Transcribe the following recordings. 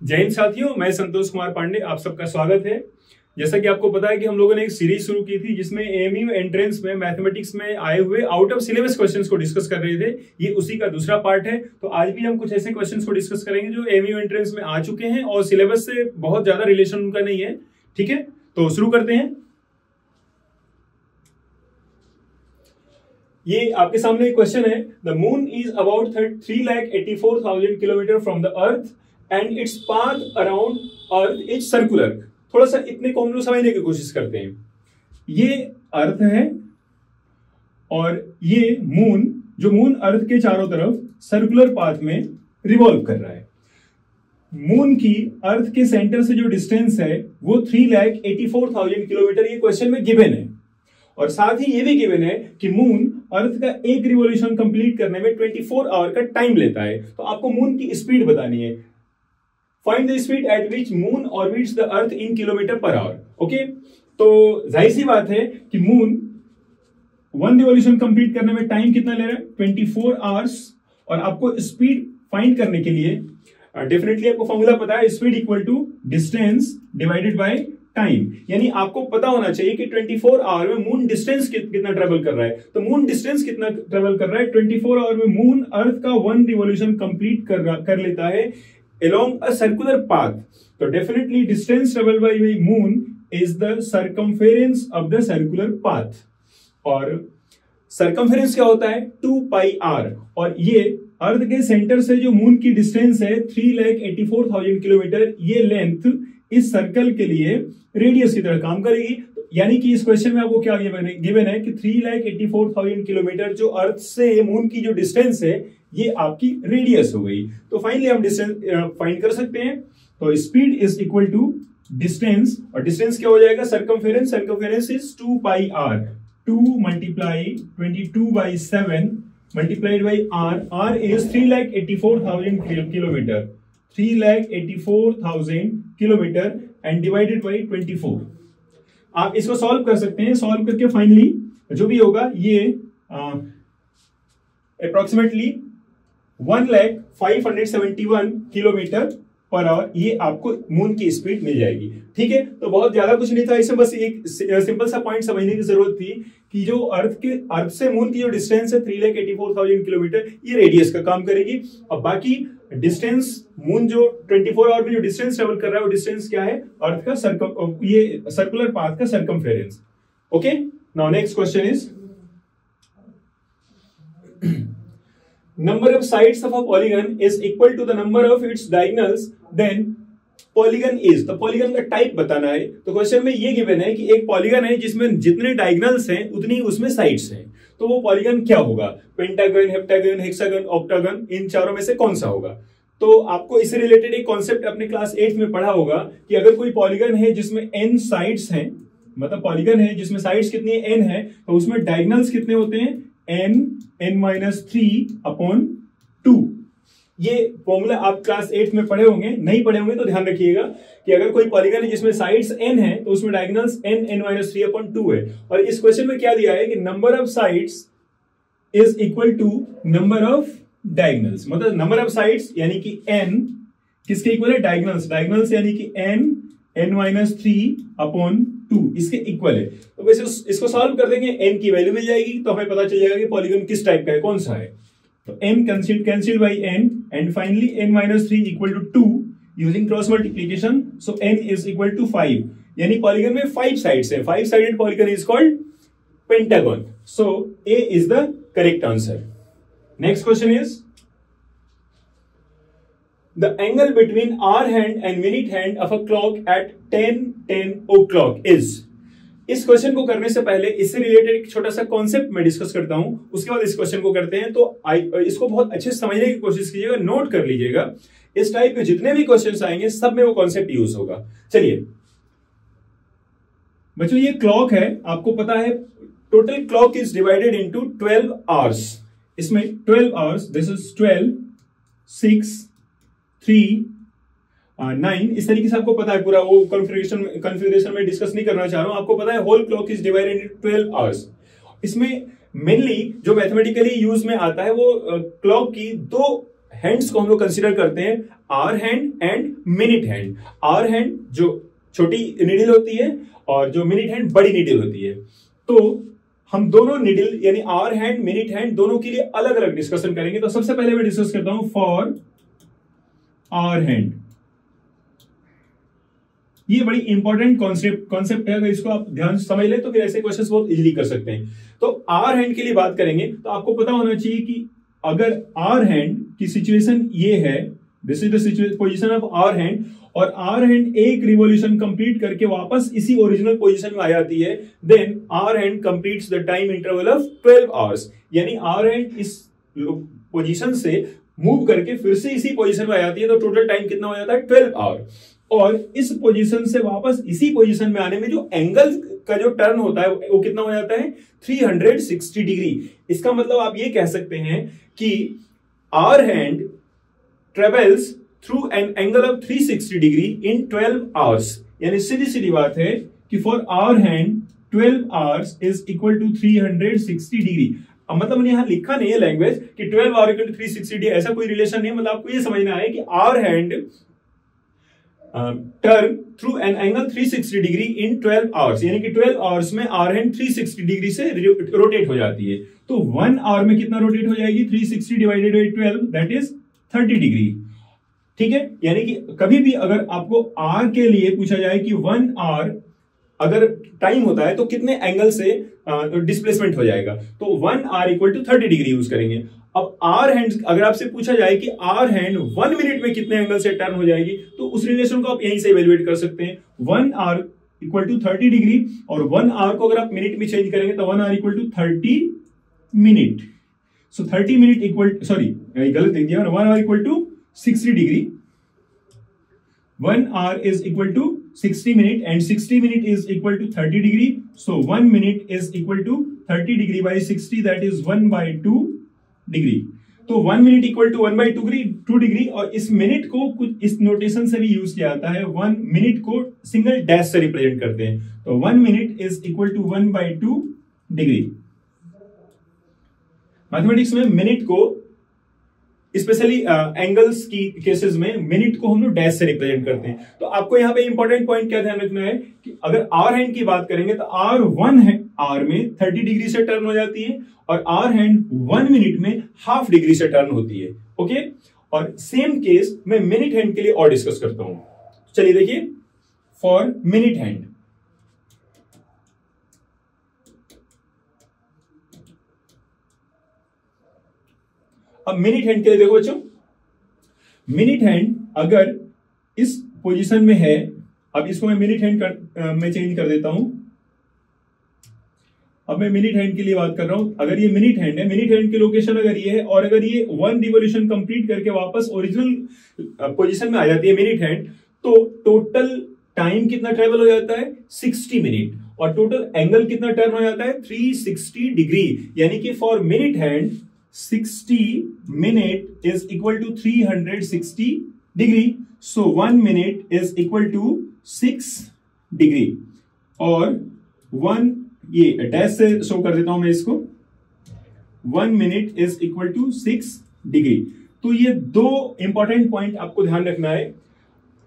जय हिंद साथियों, मैं संतोष कुमार पांडे, आप सबका स्वागत है। जैसा कि आपको पता है कि हम लोगों ने एक सीरीज शुरू की थी जिसमें एएमयू एंट्रेंस में मैथमेटिक्स में आए हुए आउट ऑफ सिलेबस क्वेश्चंस को डिस्कस कर रहे थे। ये उसी का दूसरा पार्ट है। तो आज भी हम कुछ ऐसे क्वेश्चंस को डिस्कस करेंगे जो एएमयू एंट्रेंस में आ चुके हैं और सिलेबस से बहुत ज्यादा रिलेशन उनका नहीं है। ठीक है, तो शुरू करते हैं। ये आपके सामने एक क्वेश्चन है। The moon is about 3,84,000 kilometre from the earth and its path around earth is circular. थोड़ा सा इतने को हम लोग समझने की कोशिश करते हैं। ये अर्थ है और ये मून, जो मून अर्थ के चारों तरफ सर्कुलर पाथ में रिवॉल्व कर रहा है। मून की अर्थ के सेंटर से जो डिस्टेंस है वो 3,84,000 किलोमीटर ये क्वेश्चन में गिवन है। और साथ ही ये भी गिवन है कि मून अर्थ का एक रिवॉल्यूशन कंप्लीट करने में 24 आवर का टाइम लेता है। तो आपको मून की स्पीड बतानी है। Find the speed at which moon orbits the earth in kilometre per hour. Okay, तो जाहिर सी बात है कि मून वन रिवॉल्यूशन कंप्लीट करने में टाइम कितना ले रहा है, 24 आवर्स। और आपको स्पीड फाइंड करने के लिए डेफिनेटली आपको फॉर्मूला पता है, speed equal to distance divided by time. यानी आपको पता होना चाहिए कि 24 आवर में मून डिस्टेंस कितना ट्रेवल कर रहा है। तो मून डिस्टेंस कितना ट्रेवल कर रहा है, 24 आवर में मून अर्थ का वन रिवॉल्यूशन कंप्लीट कर लेता है along a circular path. So definitely distance traveled by moon is the circumference of the circular path. और circumference क्या होता है, 2 pi r। और ये अर्थ के सेंटर से जो मून की डिस्टेंस है 3,84,000 किलोमीटर, ये लेंथ इस सर्कल के लिए रेडियस की तरह काम करेगी। यानी कि इस क्वेश्चन में आपको क्या गिवन है कि 3,84,000 किलोमीटर जो अर्थ से मून की जो डिस्टेंस है ये आपकी रेडियस हो गई। तो फाइनली हम डिस्टेंस फाइंड कर सकते हैं। तो speed is equal to distance, और डिस्टेंस क्या हो जाएगा, circumference. Circumference is 2 pi R, 2 multiply 22/7 multiplied by R. R is 3,84,000 kilometre, 3,84,000 kilometre and divided by 24। आप इसको सॉल्व कर सकते हैं। सॉल्व करके फाइनली जो भी होगा ये अप्रोक्सीमेटली 1,05,71 किलोमीटर पर आवर ये आपको मून की स्पीड मिल जाएगी। ठीक है, तो बहुत ज्यादा कुछ नहीं था इसमें, बस एक सिंपल सा पॉइंट समझने की जरूरत थी कि जो अर्थ से मून की जो डिस्टेंस है 3,84,000 किलोमीटर, ये रेडियस का काम करेगी। और बाकी डिस्टेंस मून जो 24 आवर में जो डिस्टेंस ट्रेवल कर रहा है वो डिस्टेंस क्या है, अर्थ का ये सर्कुलर पाथ का circumference. Okay, now next question is number of sides of a polygon is equal to the number of its diagonals, then polygon is। तो पॉलीगन का टाइप बताना है। तो क्वेश्चन में ये गिवन है कि एक पॉलीगन है जिसमें जितने डायगोनल्स हैं उतनी उसमें साइड्स हैं। तो वो पॉलीगन क्या होगा, पेंटागन, हेप्टागन, हेक्सागन, ऑक्टागन, इन चारों में से कौन सा होगा। तो आपको इससे रिलेटेड एक कॉन्सेप्ट अपने क्लास 8 में पढ़ा होगा कि अगर कोई पॉलीगन है जिसमें n साइड्स हैं, मतलब पॉलीगन है जिसमें साइड्स कितनी है, n है, तो उसमें डायगोनल्स कितने होते हैं, n-3/2। ये फॉर्मूला आप क्लास 8 में पढ़े होंगे, नहीं पढ़े होंगे तो ध्यान रखिएगा कि अगर कोई पॉलीगन है जिसमें साइड्स n है तो उसमें डायगोनल्स n-3/2 है। और इस क्वेश्चन में क्या दिया है कि number of sides is equal to number of diagonals. मतलब नंबर ऑफ साइड्स यानी कि n किसके इक्वल है, डायगोनल्स यानी कि n-3/2 इसके इक्वल है। तो वैसे इसको सॉल्व कर देंगे, n की वैल्यू मिल जाएगी तो हमें पता चल जाएगा कि पॉलीगन किस टाइप का है, कौन सा है। तो n cancelled by n and finally n-3 equal to 2 using cross multiplication. So n is equal to 5। यानी पॉलीगन में 5 साइड्स है। 5 sided polygon is called pentagon. So a is the correct answer. Next question is the angle between hour hand and minute hand of a clock at 10:10 o'clock is। इस question को करने से पहले इससे related एक छोटा सा कॉन्सेप्ट मैं डिस्कस करता हूं, उसके बाद इस क्वेश्चन को करते हैं। तो इसको बहुत अच्छे से समझने की कोशिश कीजिएगा, नोट कर लीजिएगा। इस टाइप के जितने भी क्वेश्चंस आएंगे सब में वो कॉन्सेप्ट यूज होगा। चलिए बच्चों, ये क्लॉक है, आपको पता है total clock is divided into 12 hours. इसमें 12 आवर्स, दिस इज 12, 6, 3, 9, इस तरीके से आपको पता है पूरा। वो कॉन्फ़िगरेशन में डिस्कस नहीं करना चाह रहा हूं। आपको पता है whole clock is divided into 12 hours. इसमें मेनली जो मैथमेटिकली यूज में आता है वो क्लॉक की दो हैंड्स को हम लोग कंसीडर करते हैं hour hand and minute hand. Hour hand जो छोटी नीडल होती है और जो मिनट हैंड बड़ी नीडल होती है। तो हम दोनों नीडल यानी आवर हैंड मिनट हैंड दोनों के लिए अलग अलग डिस्कशन करेंगे। तो सबसे पहले मैं डिस्कस करता हूं फॉर आवर हैंड। ये बड़ी इंपॉर्टेंट कॉन्सेप्ट है, अगर इसको आप ध्यान से समझ ले तो फिर ऐसे क्वेश्चंस बहुत इजीली कर सकते हैं। तो आवर हैंड के लिए बात करेंगे तो आपको पता होना चाहिए कि अगर आवर हैंड की सिचुएशन ये है, this is the position of hour hand, और आवर हैंड एक रिवॉल्यूशन कंप्लीट करके वापस इसी ओरिजिनल पोजीशन में आ जाती है, then hour hand completes the time interval of 12 hours. यानी आवर हैंड इस पोजीशन से मूव करके फिर से इसी पोजीशन में आ जाती है, तो टोटल टाइम कितना हो जाता है 12 आवर। और इस पोजीशन से वापस इसी पोजीशन में आने में जो एंगल का जो टर्न होता है वो कितना हो जाता है 360 डिग्री। इसका मतलब आप ये कह सकते हैं कि hour hand travels through an angle of 360 degree in 12 hours. यानी सीधी सीधी बात है कि for hour hand 12 hours is equal to 360 degree. अब मतलब मैंने यहां लिखा नहीं है लैंग्वेज कि 12 आवर इक्वल टू 360 डिग्री, ऐसा कोई रिलेशन नहीं है। मतलब आपको ये समझना है कि hour hand turn through an angle 360 degree in 12 hours, यानी कि 12 आवर्स में आवर हैंड 360 डिग्री से रोटेट हो जाती है। तो 1 आवर में कितना रोटेट हो जाएगी 360 divided by 12, that is 30 degree. ठीक है, यानी कि कभी भी अगर आपको आर के लिए पूछा जाए कि 1 आवर अगर टाइम होता है तो कितने एंगल से डिस्प्लेसमेंट हो जाएगा, तो 1 hour equal to 30 degree use करेंगे। अब आवर हैंड अगर आपसे पूछा जाए कि आवर हैंड 1 मिनट में कितने एंगल से टर्न हो जाएगी, तो उस रिलेशन को आप यहीं से इवेलुएट कर सकते हैं। 1 आवर इक्वल टू 30 डिग्री, और 1 आवर को अगर आप मिनट में चेंज करेंगे तो 1 hour equal to 30 minute. So 30 minute equal, sorry गलत लिख दिया, 1 hour equal to 60 degree. 1 hour is equal to 60 minute and 60 minute is equal to 30 degree. So 1 minute is equal to 30 degree by 60, that is 1 by 2 degree. तो 1 minute equal to 1 by 2 degree, और इस minute को कुछ इस notation से भी use किया जाता है। 1 मिनट को सिंगल डैश से रिप्रेजेंट करते हैं, तो 1 minute is equal to 1 by 2 degree. Mathematics में मिनट को स्पेशली एंगल्स की केसेस में मिनट को हम लोग डैश से रिप्रेजेंट करते हैं। तो आपको यहाँ पे इंपॉर्टेंट पॉइंट क्या ध्यान रखना है कि अगर आवर हैंड की बात करेंगे तो आवर 1 आवर में 30 डिग्री से टर्न हो जाती है, और आवर हैंड 1 मिनट में हाफ डिग्री से टर्न होती है। ओके, और सेम केस मैं मिनट हैंड के लिए और डिस्कस करता हूं। चलिए देखिए, फॉर मिनट हैंड अब मिनट हैंड के लिए देखो बच्चों, मिनट हैंड अगर इस पोजीशन में है, अब इसको मैं मिनट हैंड में चेंज कर देता हूं। अब मैं मिनट हैंड के लिए बात कर रहा हूं। अगर ये मिनट हैंड है, मिनट हैंड की लोकेशन अगर ये है, और अगर ये 1 रिवॉल्यूशन कंप्लीट करके वापस ओरिजिनल पोजीशन में आ जाती है मिनट हैंड, तो टोटल टाइम कितना ट्रेवल हो जाता है 60 मिनट, और टोटल एंगल कितना टर्न हो जाता है 360 डिग्री। यानी कि for minute hand 60 minute is equal to 360 degree. So 1 minute is equal to 6 degree. और 1 ये डैश से शो कर देता हूं मैं इसको, 1 minute is equal to 6 degree. तो ये दो इंपॉर्टेंट पॉइंट आपको ध्यान रखना है।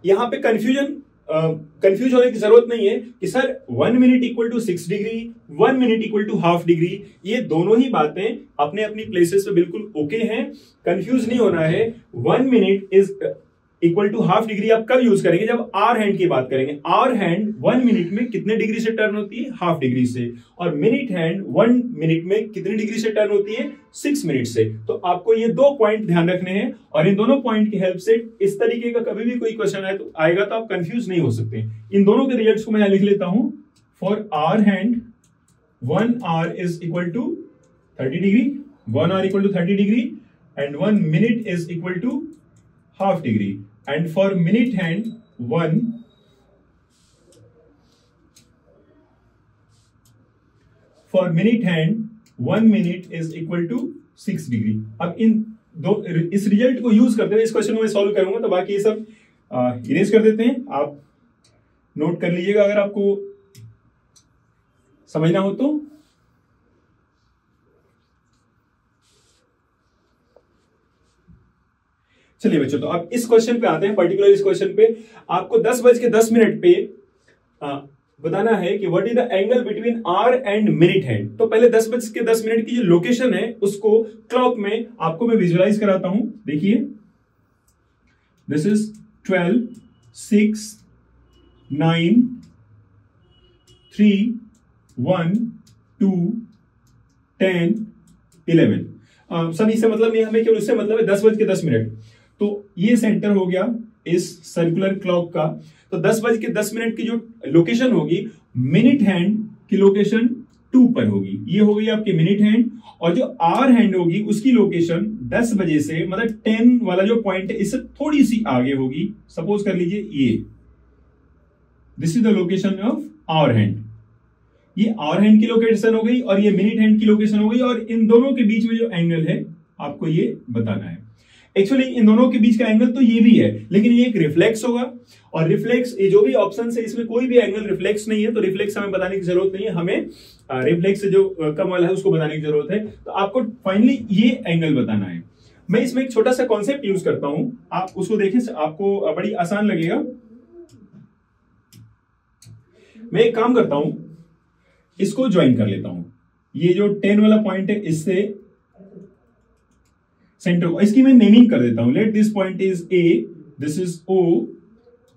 यहां पे कंफ्यूज होने की जरूरत नहीं है कि sir 1 minute equal to 6 degree, 1 minute equal to half degree, ये दोनों ही बातें अपने अपनी प्लेसेस पे बिल्कुल ओके हैं। कंफ्यूज नहीं होना है। 1 minute is equal to half degree आप कब यूज करेंगे, जब आवर हैंड की बात करेंगे। आवर हैंड 1 मिनट में कितने डिग्री से टर्न होती है, हाफ डिग्री से, और मिनट हैंड 1 मिनट में कितनी डिग्री से टर्न होती है, 6 मिनट से। तो आपको ये दो पॉइंट ध्यान रखने हैं, और इन दोनों पॉइंट की हेल्प से इस तरीके का कभी भी कोई क्वेश्चन आएगा तो आप कंफ्यूज नहीं हो सकते। इन दोनों के रिजल्ट्स को मैं लिख लेता हूं। For hour hand 1 hour is equal to 30 degree, 1 hour equal to 30 degree, and 1 minute is equal to half degree. And for minute hand 1 minute is equal to 6 degree. अब इस रिजल्ट को यूज करते हुए इस क्वेश्चन को मैं solve करूंगा, तो बाकी ये सब इरेज कर देते हैं। आप नोट कर लीजिएगा अगर आपको समझना हो तो। चलिए बच्चों, तो अब इस क्वेश्चन पे आते हैं। पर्टिकुलर इस क्वेश्चन पे आपको 10:10 पे बताना है कि what is the angle between hour and minute hand. तो पहले 10:10 की जो लोकेशन है उसको क्लॉक में आपको मैं विजुअलाइज कराता हूं। देखिए, दिस इज 12, 6, 9, 3, 1, 2, 10, 11। सभी से मतलब नहीं, हमें केवल उससे मतलब है 10:10। तो ये सेंटर हो गया इस सर्कुलर क्लॉक का। तो 10:10 की जो लोकेशन होगी मिनट हैंड की लोकेशन 2 पर होगी। ये हो गई आपकी मिनट हैंड। और जो आर हैंड होगी उसकी लोकेशन 10 बजे से मतलब 10 वाला जो पॉइंट है इससे थोड़ी सी आगे होगी। सपोज कर लीजिए ये, this is the location of hour hand. ये आवर हैंड की लोकेशन हो गई और ये मिनट हैंड की लोकेशन हो गई। और इन दोनों के बीच में जो एंगल है आपको ये बताना है। एक्चुअली इन दोनों के बीच का एंगल तो ये भी है, लेकिन ये एक रिफ्लेक्स होगा। और रिफ्लेक्स, ये जो भी ऑप्शन है इसमें कोई भी एंगल रिफ्लेक्स नहीं है, तो रिफ्लेक्स हमें बताने की जरूरत नहीं है। हमें रिफ्लेक्स से जो कम वाला है उसको बताने की जरूरत है। तो आपको फाइनली ये एंगल बताना है। मैं इसमें एक छोटा सा कॉन्सेप्ट यूज करता हूं, आप उसको देखें, आपको बड़ी आसान लगेगा। मैं एक काम करता हूं, इसको ज्वाइन कर लेता हूं। ये जो 10 वाला पॉइंट है इससे सेंटर को, इसकी मैं नेमिंग कर देता हूं। Let this point is A, this is O,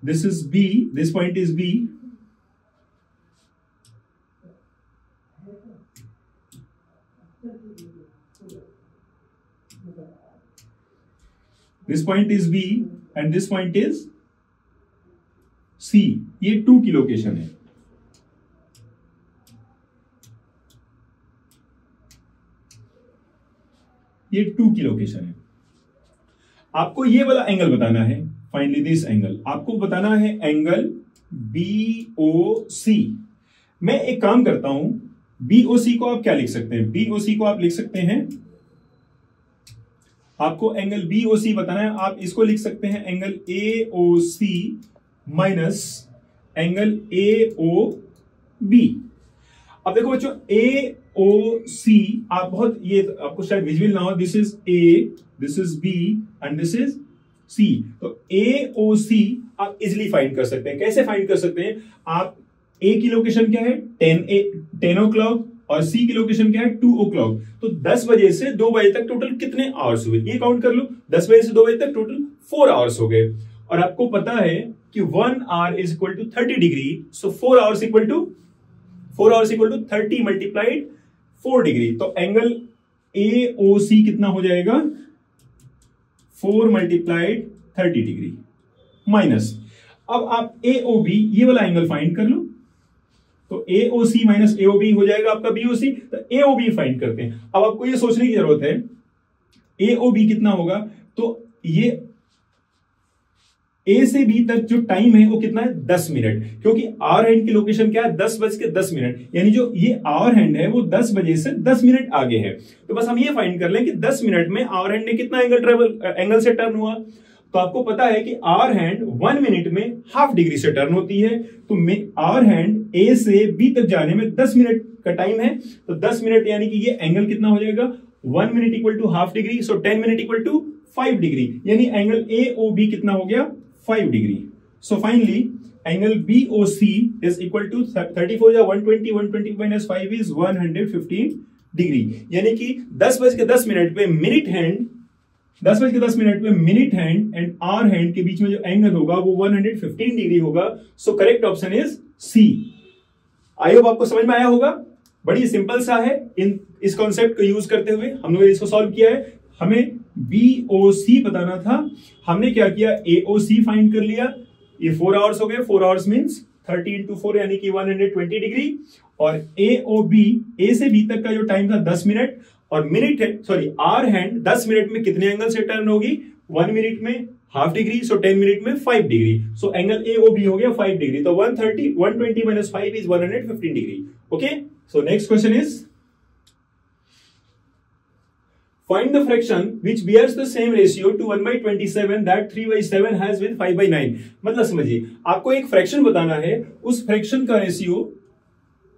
this is B, this point is B, this point is B and this point is C. ये 2 की लोकेशन है। ये 2 की लोकेशन है। आपको ये वाला एंगल बताना है। फाइनली दिस एंगल आपको बताना है, एंगल BOC। मैं एक काम करता हूं, BOC को आप क्या लिख सकते हैं? BOC को आप लिख सकते हैं, आपको एंगल BOC बताना है, आप इसको लिख सकते हैं angle AOC minus angle AOB। अब देखो बच्चों, AOC आप बहुत, ये आपको शायद विजुअल ना हो, this is A, this is B and this is C। तो AOC आप इजिली फाइंड कर सकते हैं। कैसे फाइंड कर सकते हैं? आप A की लोकेशन क्या है? 10 o'clock और C की लोकेशन क्या है? 2 o'clock। तो 10 बजे से 2 बजे तक टोटल कितने आवर्स हुए ये काउंट कर लो। 10 बजे से 2 बजे तक टोटल 4 आवर्स हो गए। और आपको पता है कि 1 hour is equal to 30 degree. So 4 hours equal to 30 multiplied 4 degree. तो एंगल AOC कितना हो जाएगा? 4 मल्टीप्लाइड 30 डिग्री माइनस, अब आप AOB ये वाला एंगल फाइंड कर लो। तो AOC माइनस AOB हो जाएगा आपका BOC। तो AOB फाइंड करते हैं। अब आपको ये सोचने की जरूरत है AOB कितना होगा। तो ये A से B तक जो टाइम है वो कितना है? 10 मिनट। क्योंकि आवर हैंड की लोकेशन क्या है? 10:10, यानी जो ये आवर हैंड है वो 10 बजे से 10 मिनट आगे है। तो बस हम ये फाइंड कर लें कि 10 मिनट में आवर हैंड ने कितना एंगल से टर्न हुआ। तो आपको पता है कि आवर हैंड 1 मिनट में हाफ डिग्री से टर्न होती है। तो आवर हैंड A से B तक जाने में 10 मिनट का टाइम है। तो 10 मिनट यानी कि ये एंगल कितना हो जाएगा? 1 minute equal to half degree. So 10 minute equal to 5 degree, यानी एंगल AOB कितना हो गया? 5 degree. So finally angle BOC is equal to 34 या 120 माइनस 5 इज 115 डिग्री। यानी कि 10:10 पे मिनट हैंड, 10:10 पे minute hand and hour hand के बीच में जो एंगल होगा वो 115 डिग्री होगा। So correct option is C। I hope आपको समझ में आया होगा। बड़ी सिंपल सा है। इस कॉन्सेप्ट को यूज करते हुए हम लोगों ने इसको सॉल्व किया है। हमें BOC बताना था, हमने क्या किया? AOC फाइंड कर लिया। ये 4 आवर्स हो गए। 4 आवर्स मींस 30 into 4 यानी कि 120 डिग्री। और AOB, A से B तक का जो टाइम था 10 मिनट। और आवर हैंड 10 मिनट में कितने एंगल से टर्न होगी? 1 मिनट में हाफ डिग्री। सो 10 मिनट में 5 डिग्री। सो एंगल AOB हो गया 5 डिग्री। तो 120 minus 5 is 115 degree. Okay, so next question is find the fraction which bears the same ratio to 1/27 that 3/7 has with 5/9। मतलब समझिए, आपको एक फ्रैक्शन बताना है, उस फ्रैक्शन का रेशियो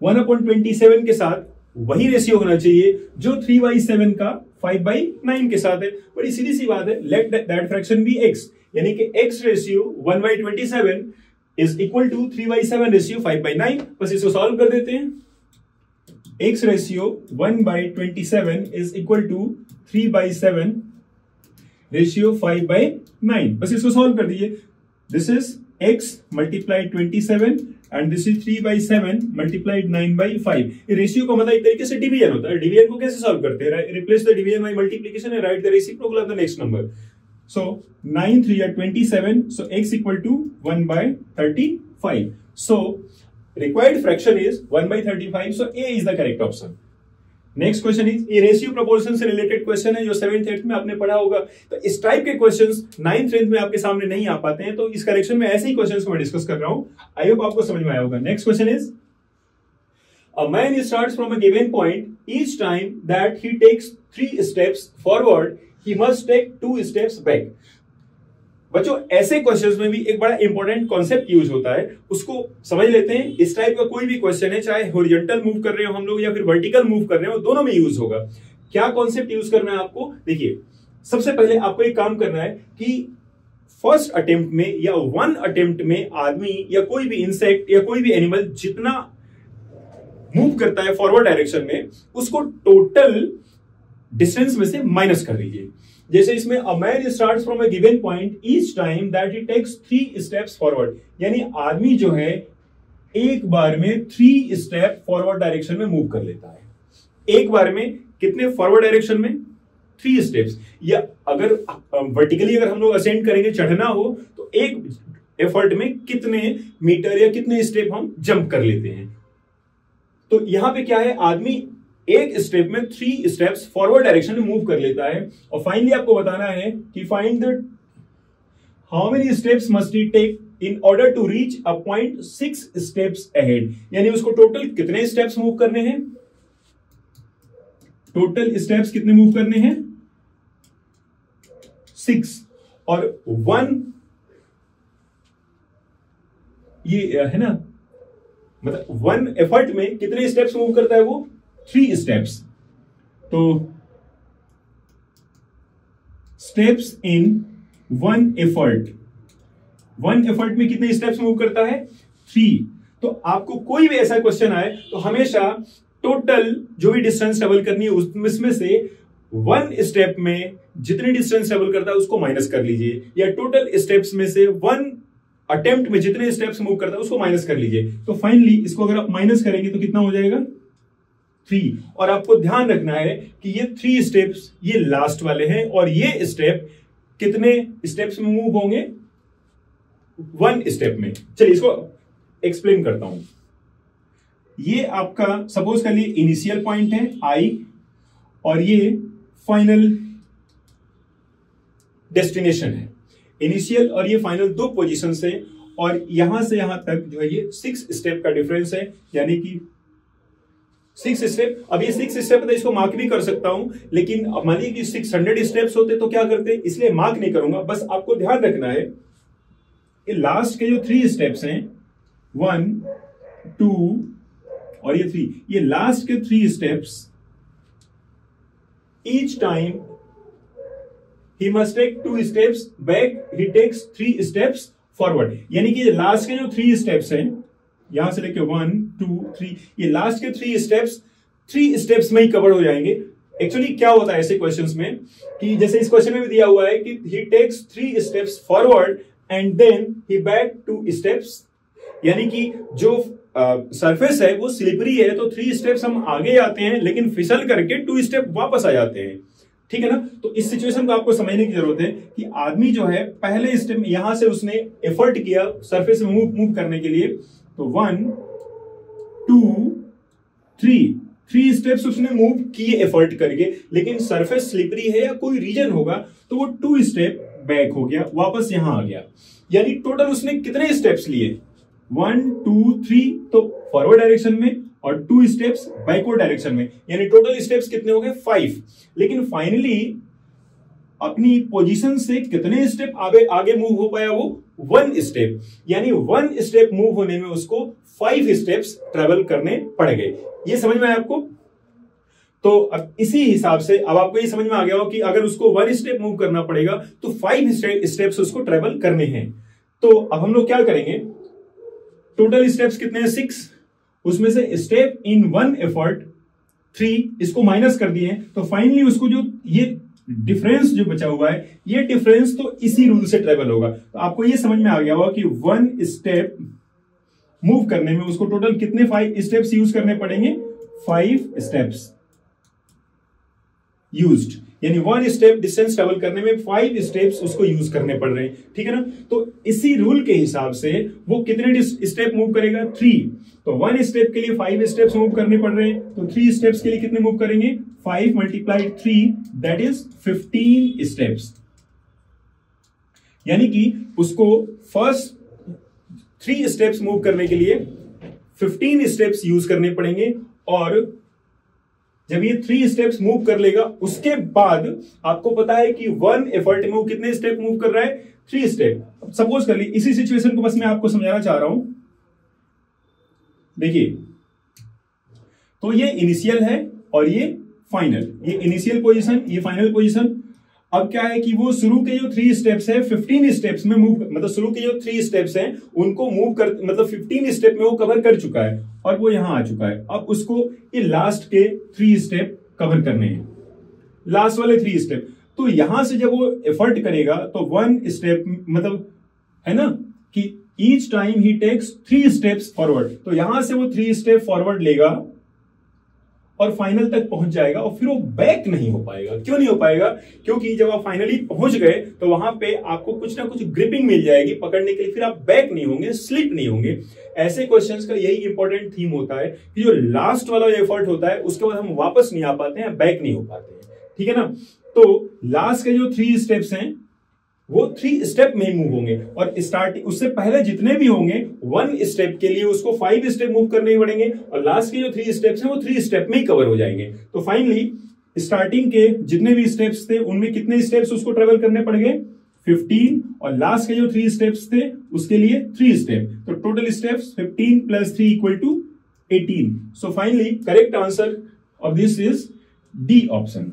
1/27 के साथ वही रेशियो होना चाहिए जो 3/7 का 5/9 के साथ है। बड़ी सीधी सी बात है, let that fraction be x, यानी कि x ratio 1/27 is equal to 3/7 ratio 5/9। बस इसको सॉल्व कर देते हैं। x ratio 1/27 is equal to 3/7 ratio 5/9। बस इसको सॉल्व कर दीजिए। This is x multiplied 27 and this is 3/7 multiplied 9/5। ये रेशियो का मतलब एक तरीके से डिवीजन होता है। डिवीजन को कैसे सॉल्व करते हैं? Replace the division bye multiplication and right the reciprocal of the next number. So 9 3 are 27. So x equal to 1/35. So required fraction is 1/35. So A is the correct option. Next question is, ये ratio proportion से related question है जो 7th 8th में आपने पढ़ा होगा। तो इस टाइप के क्वेश्चंस 9th 10th में आपके सामने नहीं आ पाते हैं, तो इस करेक्शन में ऐसे ही क्वेश्चंस को मैं डिस्कस कर रहा हूं। आई होप आपको समझ में आया होगा। Next question is, a man starts from a given point. Each time that he takes 3 steps forward, he must take 2 steps back. बच्चों, ऐसे क्वेश्चंस में भी एक बड़ा इंपॉर्टेंट कॉन्सेप्ट यूज होता है, उसको समझ लेते हैं। इस टाइप का कोई भी क्वेश्चन है, चाहे हॉरिजॉन्टल मूव कर रहे हो हम लोग या फिर वर्टिकल मूव कर रहे हो, दोनों में यूज होगा। क्या कॉन्सेप्ट यूज करना है आपको? देखिए, सबसे पहले आपको एक काम करना है कि फर्स्ट अटेम्प्ट में या 1 अटेम्प्ट में आदमी या कोई भी इंसेक्ट या कोई भी एनिमल जितना मूव करता है फॉरवर्ड डायरेक्शन में, उसको टोटल डिस्टेंस में से माइनस कर दीजिए। जैसे इसमें a man starts from a given point each time that he takes 3 steps forward, यानी आदमी जो है एक बार में 3 स्टेप फॉरवर्ड डायरेक्शन में मूव कर लेता है। एक बार में कितने फॉरवर्ड डायरेक्शन में? 3 स्टेप्स। या अगर वर्टिकली अगर हम लोग असेंड करेंगे, चढ़ना हो, तो एक एफर्ट में कितने मीटर या कितने स्टेप हम जंप कर लेते हैं। तो यहां पे क्या है, आदमी एक स्टेप में 3 स्टेप्स फॉरवर्ड डायरेक्शन में मूव कर लेता है। और फाइनली आपको बताना है कि find the how many steps must he take in order to reach a point 6 steps ahead, यानी उसको टोटल कितने स्टेप्स मूव करने हैं? टोटल स्टेप्स कितने मूव करने हैं? 6। और 1 ये है ना, मतलब 1 एफर्ट में कितने स्टेप्स मूव करता है वो? 3 स्टेप्स। तो स्टेप्स इन 1 एफर्ट, 1 एफर्ट में कितने स्टेप्स मूव करता है? 3। तो आपको कोई भी ऐसा क्वेश्चन आए तो हमेशा टोटल जो भी डिस्टेंस ट्रेवल करनी है उसमें से 1 स्टेप में जितनी डिस्टेंस ट्रेवल करता है उसको माइनस कर लीजिए, या टोटल स्टेप्स में से 1 अटेम्प्ट में जितने स्टेप्स मूव करता है उसको माइनस कर लीजिए। तो फाइनली इसको अगर आप माइनस करेंगे तो कितना हो जाएगा? 3। और आपको ध्यान रखना है कि ये 3 स्टेप्स ये लास्ट वाले हैं, और ये स्टेप कितने स्टेप्स में मूव होंगे? 1 स्टेप में। चलिए इसको एक्सप्लेन करता हूं। ये आपका सपोज कर लिए इनिशियल पॉइंट है I, और ये फाइनल डेस्टिनेशन है। इनिशियल और ये फाइनल 2 पोजीशन है, और यहां से यहां तक जो है ये 6 स्टेप का डिफरेंस है, यानी कि 6 स्टेप। अब ये 6 स्टेप है, इसको मार्क भी कर सकता हूं, लेकिन मान लीजिए कि 600 स्टेप्स होते तो क्या करते, इसलिए मार्क नहीं करूंगा। बस आपको ध्यान रखना है कि लास्ट के जो 3 स्टेप्स हैं, 1 2 और ये 3, ये लास्ट के 3 steps each time he must take 2 steps back, he takes 3 steps forward, यानी कि लास्ट के जो 3 स्टेप्स हैं, यहां से लेके 1 2 3, ये लास्ट के 3 स्टेप्स में ही कवर हो जाएंगे। एक्चुअली क्या होता है ऐसे क्वेश्चंस में कि जैसे इस क्वेश्चन में भी दिया हुआ है कि he takes 3 steps forward and then he back 2 steps, यानी कि जो सरफेस है वो स्लिपरी है, तो 3 स्टेप्स हम आगे जाते हैं लेकिन फिसल करके 2 स्टेप वापस आ जाते हैं। ठीक है ना। तो इस सिचुएशन को आपको समझने की जरूरत है कि आदमी जो है पहले स्टेप में यहां से उसने एफर्ट किया सरफेस में मूव करने के लिए, तो 1 2 3 स्टेप्स उसने मूव किए एफर्ट करके, लेकिन सरफेस स्लिपरी है या कोई रीजन होगा तो वो 2 स्टेप बैक हो गया, वापस यहां आ गया। यानी टोटल उसने कितने स्टेप्स लिए? 1 2 3 तो फॉरवर्ड डायरेक्शन में और 2 स्टेप्स बैकवर्ड डायरेक्शन में, यानी टोटल स्टेप्स कितने हो गए? 5। लेकिन फाइनली अपनी पोजीशन से कितने स्टेप आगे मूव हो पाया? वो 1 स्टेप, यानी 1 स्टेप मूव होने में उसको 5 स्टेप्स ट्रेवल करने पड़ गए। ये समझ में आया आपको? तो अब इसी हिसाब से अब आपको ये समझ में आ गया हो कि अगर उसको 1 स्टेप मूव करना पड़ेगा तो 5 स्टेप्स उसको ट्रेवल करने हैं। तो अब हम लोग क्या करेंगे, टोटल स्टेप्स कितने हैं 6, उसमें से स्टेप इन 1 एफर्ट 3, इसको माइनस कर दिए, तो फाइनली उसको जो ये डिफरेंस जो बचा हुआ है, ये डिफरेंस तो इसी रूल से ट्रेवल होगा। तो आपको ये समझ में आ गया होगा कि 1 स्टेप मूव करने में उसको टोटल कितने 5 स्टेप्स यूज करने पड़ेंगे, 5 स्टेप्स यूज्ड, यानी 1 स्टेप डिस्टेंस ट्रेवल करने में 5 स्टेप्स उसको यूज करने पड़ रहे हैं, ठीक है ना। तो इसी रूल के हिसाब से वो कितने स्टेप मूव करेगा, 3। तो 1 स्टेप के लिए 5 स्टेप्स मूव करने पड़ रहे हैं, तो 3 स्टेप्स के लिए कितने मूव करेंगे, 5 × 3 दैट इज 15 स्टेप्स। यानी कि उसको फर्स्ट 3 स्टेप्स मूव करने के लिए 15 स्टेप्स यूज करने पड़ेंगे, और जब ये 3 स्टेप्स मूव कर लेगा उसके बाद आपको पता है कि 1 एफर्ट में वो कितने स्टेप मूव कर रहा है, 3 स्टेप। सपोज कर ली, इसी सिचुएशन को बस मैं आपको समझाना चाह रहा हूं। देखिए, तो ये इनिशियल है और ये फाइनल, ये इनिशियल पोजीशन, ये फाइनल पोजीशन। अब क्या है कि वो शुरू के जो 3 स्टेप्स है 15 स्टेप्स में मूव, मतलब शुरू के जो 3 स्टेप्स हैं उनको मूव कर, मतलब 15 स्टेप में वो कवर कर चुका है और वो यहां आ चुका है। अब उसको ये लास्ट के 3 स्टेप कवर करने हैं, लास्ट वाले 3 स्टेप। तो यहां से जब वो एफर्ट करेगा तो 1 स्टेप, मतलब है ना कि ईच टाइम ही टेक्स 3 स्टेप्स फॉरवर्ड, तो यहां से वो 3 स्टेप फॉरवर्ड लेगा और फाइनल तक पहुंच जाएगा, और फिर वो बैक नहीं हो पाएगा। क्यों नहीं हो पाएगा, क्योंकि जब आप फाइनली पहुंच गए तो वहां पे आपको कुछ ना कुछ ग्रिपिंग मिल जाएगी पकड़ने के लिए, फिर आप बैक नहीं होंगे, स्लिप नहीं होंगे। ऐसे क्वेश्चंस का यही इंपॉर्टेंट थीम होता है कि जो लास्ट वाला एफर्ट होता है उसके बाद हम वापस नहीं आ पाते हैं, बैक नहीं हो पाते हैं, ठीक है ना। तो लास्ट के जो 3 स्टेप्स हैं वो 3 स्टेप में ही मूव होंगे, और स्टार्टिंग उससे पहले जितने भी होंगे 1 स्टेप के लिए उसको 5 स्टेप मूव करने ही पड़ेंगे, और लास्ट के जो 3 स्टेप्स हैं वो 3 स्टेप में ही कवर हो जाएंगे। तो फाइनली स्टार्टिंग के जितने भी स्टेप्स थे उनमें कितने स्टेप्स उसको ट्रेवल करने पड़ेंगे, 15, और लास्ट के जो 3 स्टेप्स थे उसके लिए 3 स्टेप। तो total steps 15 + 3 = 18। So finally correct answer of this is D option.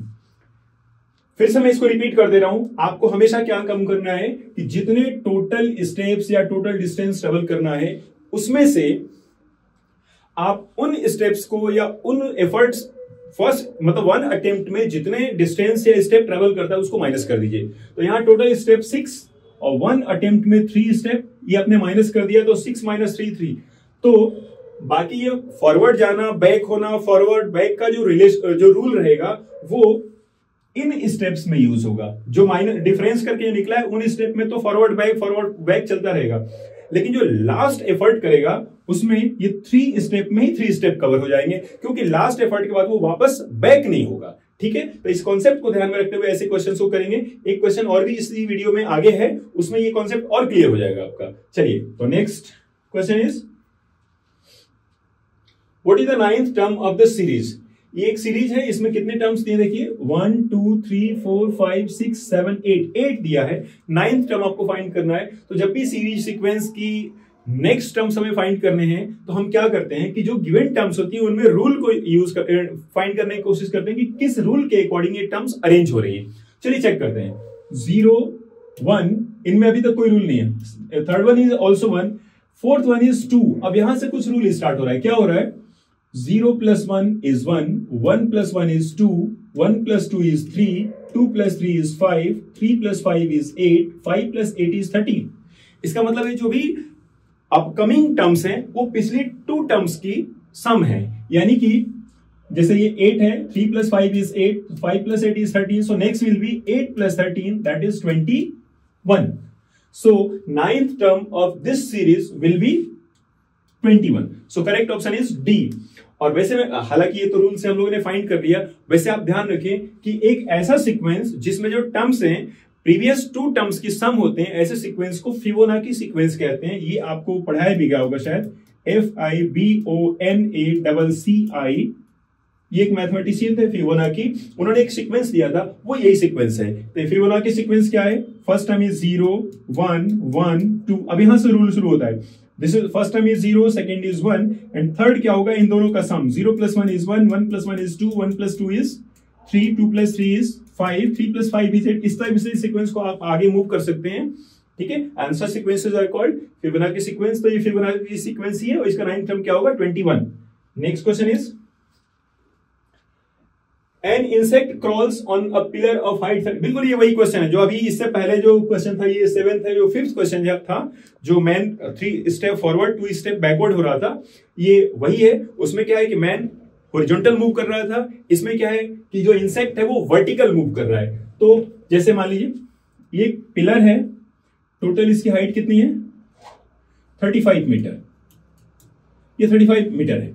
फिर से मैं इसको रिपीट कर दे रहा हूं, आपको हमेशा क्या कम करना है कि जितने टोटल स्टेप्स या टोटल डिस्टेंस ट्रेवल करना है उसमें से आप उन स्टेप्स को या उन एफर्ट्स फर्स्ट, मतलब 1 अटेम्प्ट में जितने डिस्टेंस या स्टेप ट्रेवल करता है उसको माइनस कर दीजिए। तो यहां टोटल स्टेप 6 और 1 अटेम्प्ट में 3 स्टेप, ये आपने माइनस कर दिया, तो 6 - 3 3। तो बाकी ये फॉरवर्ड जाना, बैक होना, फॉरवर्ड बैक का जो रूल रहेगा वो इन स्टेप्स में यूज होगा। जो माइनस डिफरेंस करके निकला है उन स्टेप में तो फॉरवर्ड बैक चलता रहेगा, लेकिन जो लास्ट एफर्ट करेगा उसमें ये 3 स्टेप में ही 3 स्टेप कवर हो जाएंगे, क्योंकि लास्ट एफर्ट के बाद वो वापस बैक नहीं होगा, ठीक है। तो इस कॉन्सेप्ट को ध्यान में रखते हुए ऐसे क्वेश्चन को करेंगे। एक क्वेश्चन और भी इसी वीडियो में आगे है, उसमें ये कॉन्सेप्ट और क्लियर हो जाएगा आपका। चलिए, तो next question is, what is the 9th term of the series. ये एक सीरीज है, इसमें कितने टर्म्स दिए, देखिए 1 2 3 4 5 6 7 8 दिया है। 9th टर्म आपको फाइंड करना है। तो जब भी सीरीज सीक्वेंस की नेक्स्ट टर्म्स हमें फाइंड करने हैं तो हम क्या करते हैं कि जो गिवन टर्म्स होती है उनमें रूल को यूज कर फाइंड करने की कोशिश करते हैं कि किस रूल के अकॉर्डिंग ये टर्म्स अरेंज हो रही है। चलिए चेक करते हैं। 0 1, इनमें अभी तक कोई रूल नहीं है। 3rd one is also 1, 4th one is 2। अब यहां से कुछ रूल स्टार्ट हो रहा है। क्या हो रहा है, 0 + 1 is 1, 1 + 1 is 2, 1 + 2 is 3, 2 + 3 is 5, 3 + 5 is 8, 5 + 8 is 13। इसका मतलब है जो भी अपकमिंग टर्म्स हैं वो पिछली 2 टर्म्स की सम है। यानी कि जैसे ये 8 है, 3 + 5 is 8, 5 + 8 is 13, so next will be 8 + 13, that is 21. So 9th term of this series will be 21. So correct option is D. और वैसे में हालांकि ये तो रूल से हम लोगों ने फाइंड कर लिया, वैसे आप ध्यान रखें कि एक ऐसा सीक्वेंस जिसमें जो टर्म्स हैं प्रीवियस 2 टर्म्स की सम होते हैं, ऐसे सीक्वेंस को फिबोनाची सीक्वेंस कहते हैं। ये आपको पढ़ाया भी गया होगा शायद, FIBONACCI। ये एक मैथमेटिशियन थे फिबोनाची, उन्होंने एक सीक्वेंस दिया था, वो यही सीक्वेंस है। तो फिबोनाची सीक्वेंस क्या है, फर्स्ट टर्म इज 0 1 1 2। अब यहां से रूल शुरू होता है, this is first term is 0, second is 1 and third क्या होगा, इन दोनों का सम 0 + 1 is 1, 1 + 1 is 2, 1 + 2 is 3, 2 + 3 is 5, 3 + 5 is 8। इस टाइप से सीक्वेंस को आप आगे मूव कर सकते हैं, ठीक है। Answer sequences are called Fibonacci sequence. तो ये फिबोनाची सीक्वेंस ही है और इसका नाइन्थ टर्म क्या होगा, 21। Next question is an insect crawls on a pillar of height. बिल्कुल ये वही क्वेश्चन है जो अभी इससे पहले जो क्वेश्चन था, ये 7th है। जो 5th क्वेश्चन था, जो man 3 step forward 2 step backward हो रहा था, ये वही है। उसमें क्या है कि मैन हॉरिजॉन्टल मूव कर रहा था, इसमें क्या है कि जो इंसेक्ट है वो वर्टिकल मूव कर रहा है। तो जैसे मान लीजिए ये पिलर है, टोटल इसकी हाइट कितनी है, 35 मीटर, ये 35 मीटर है।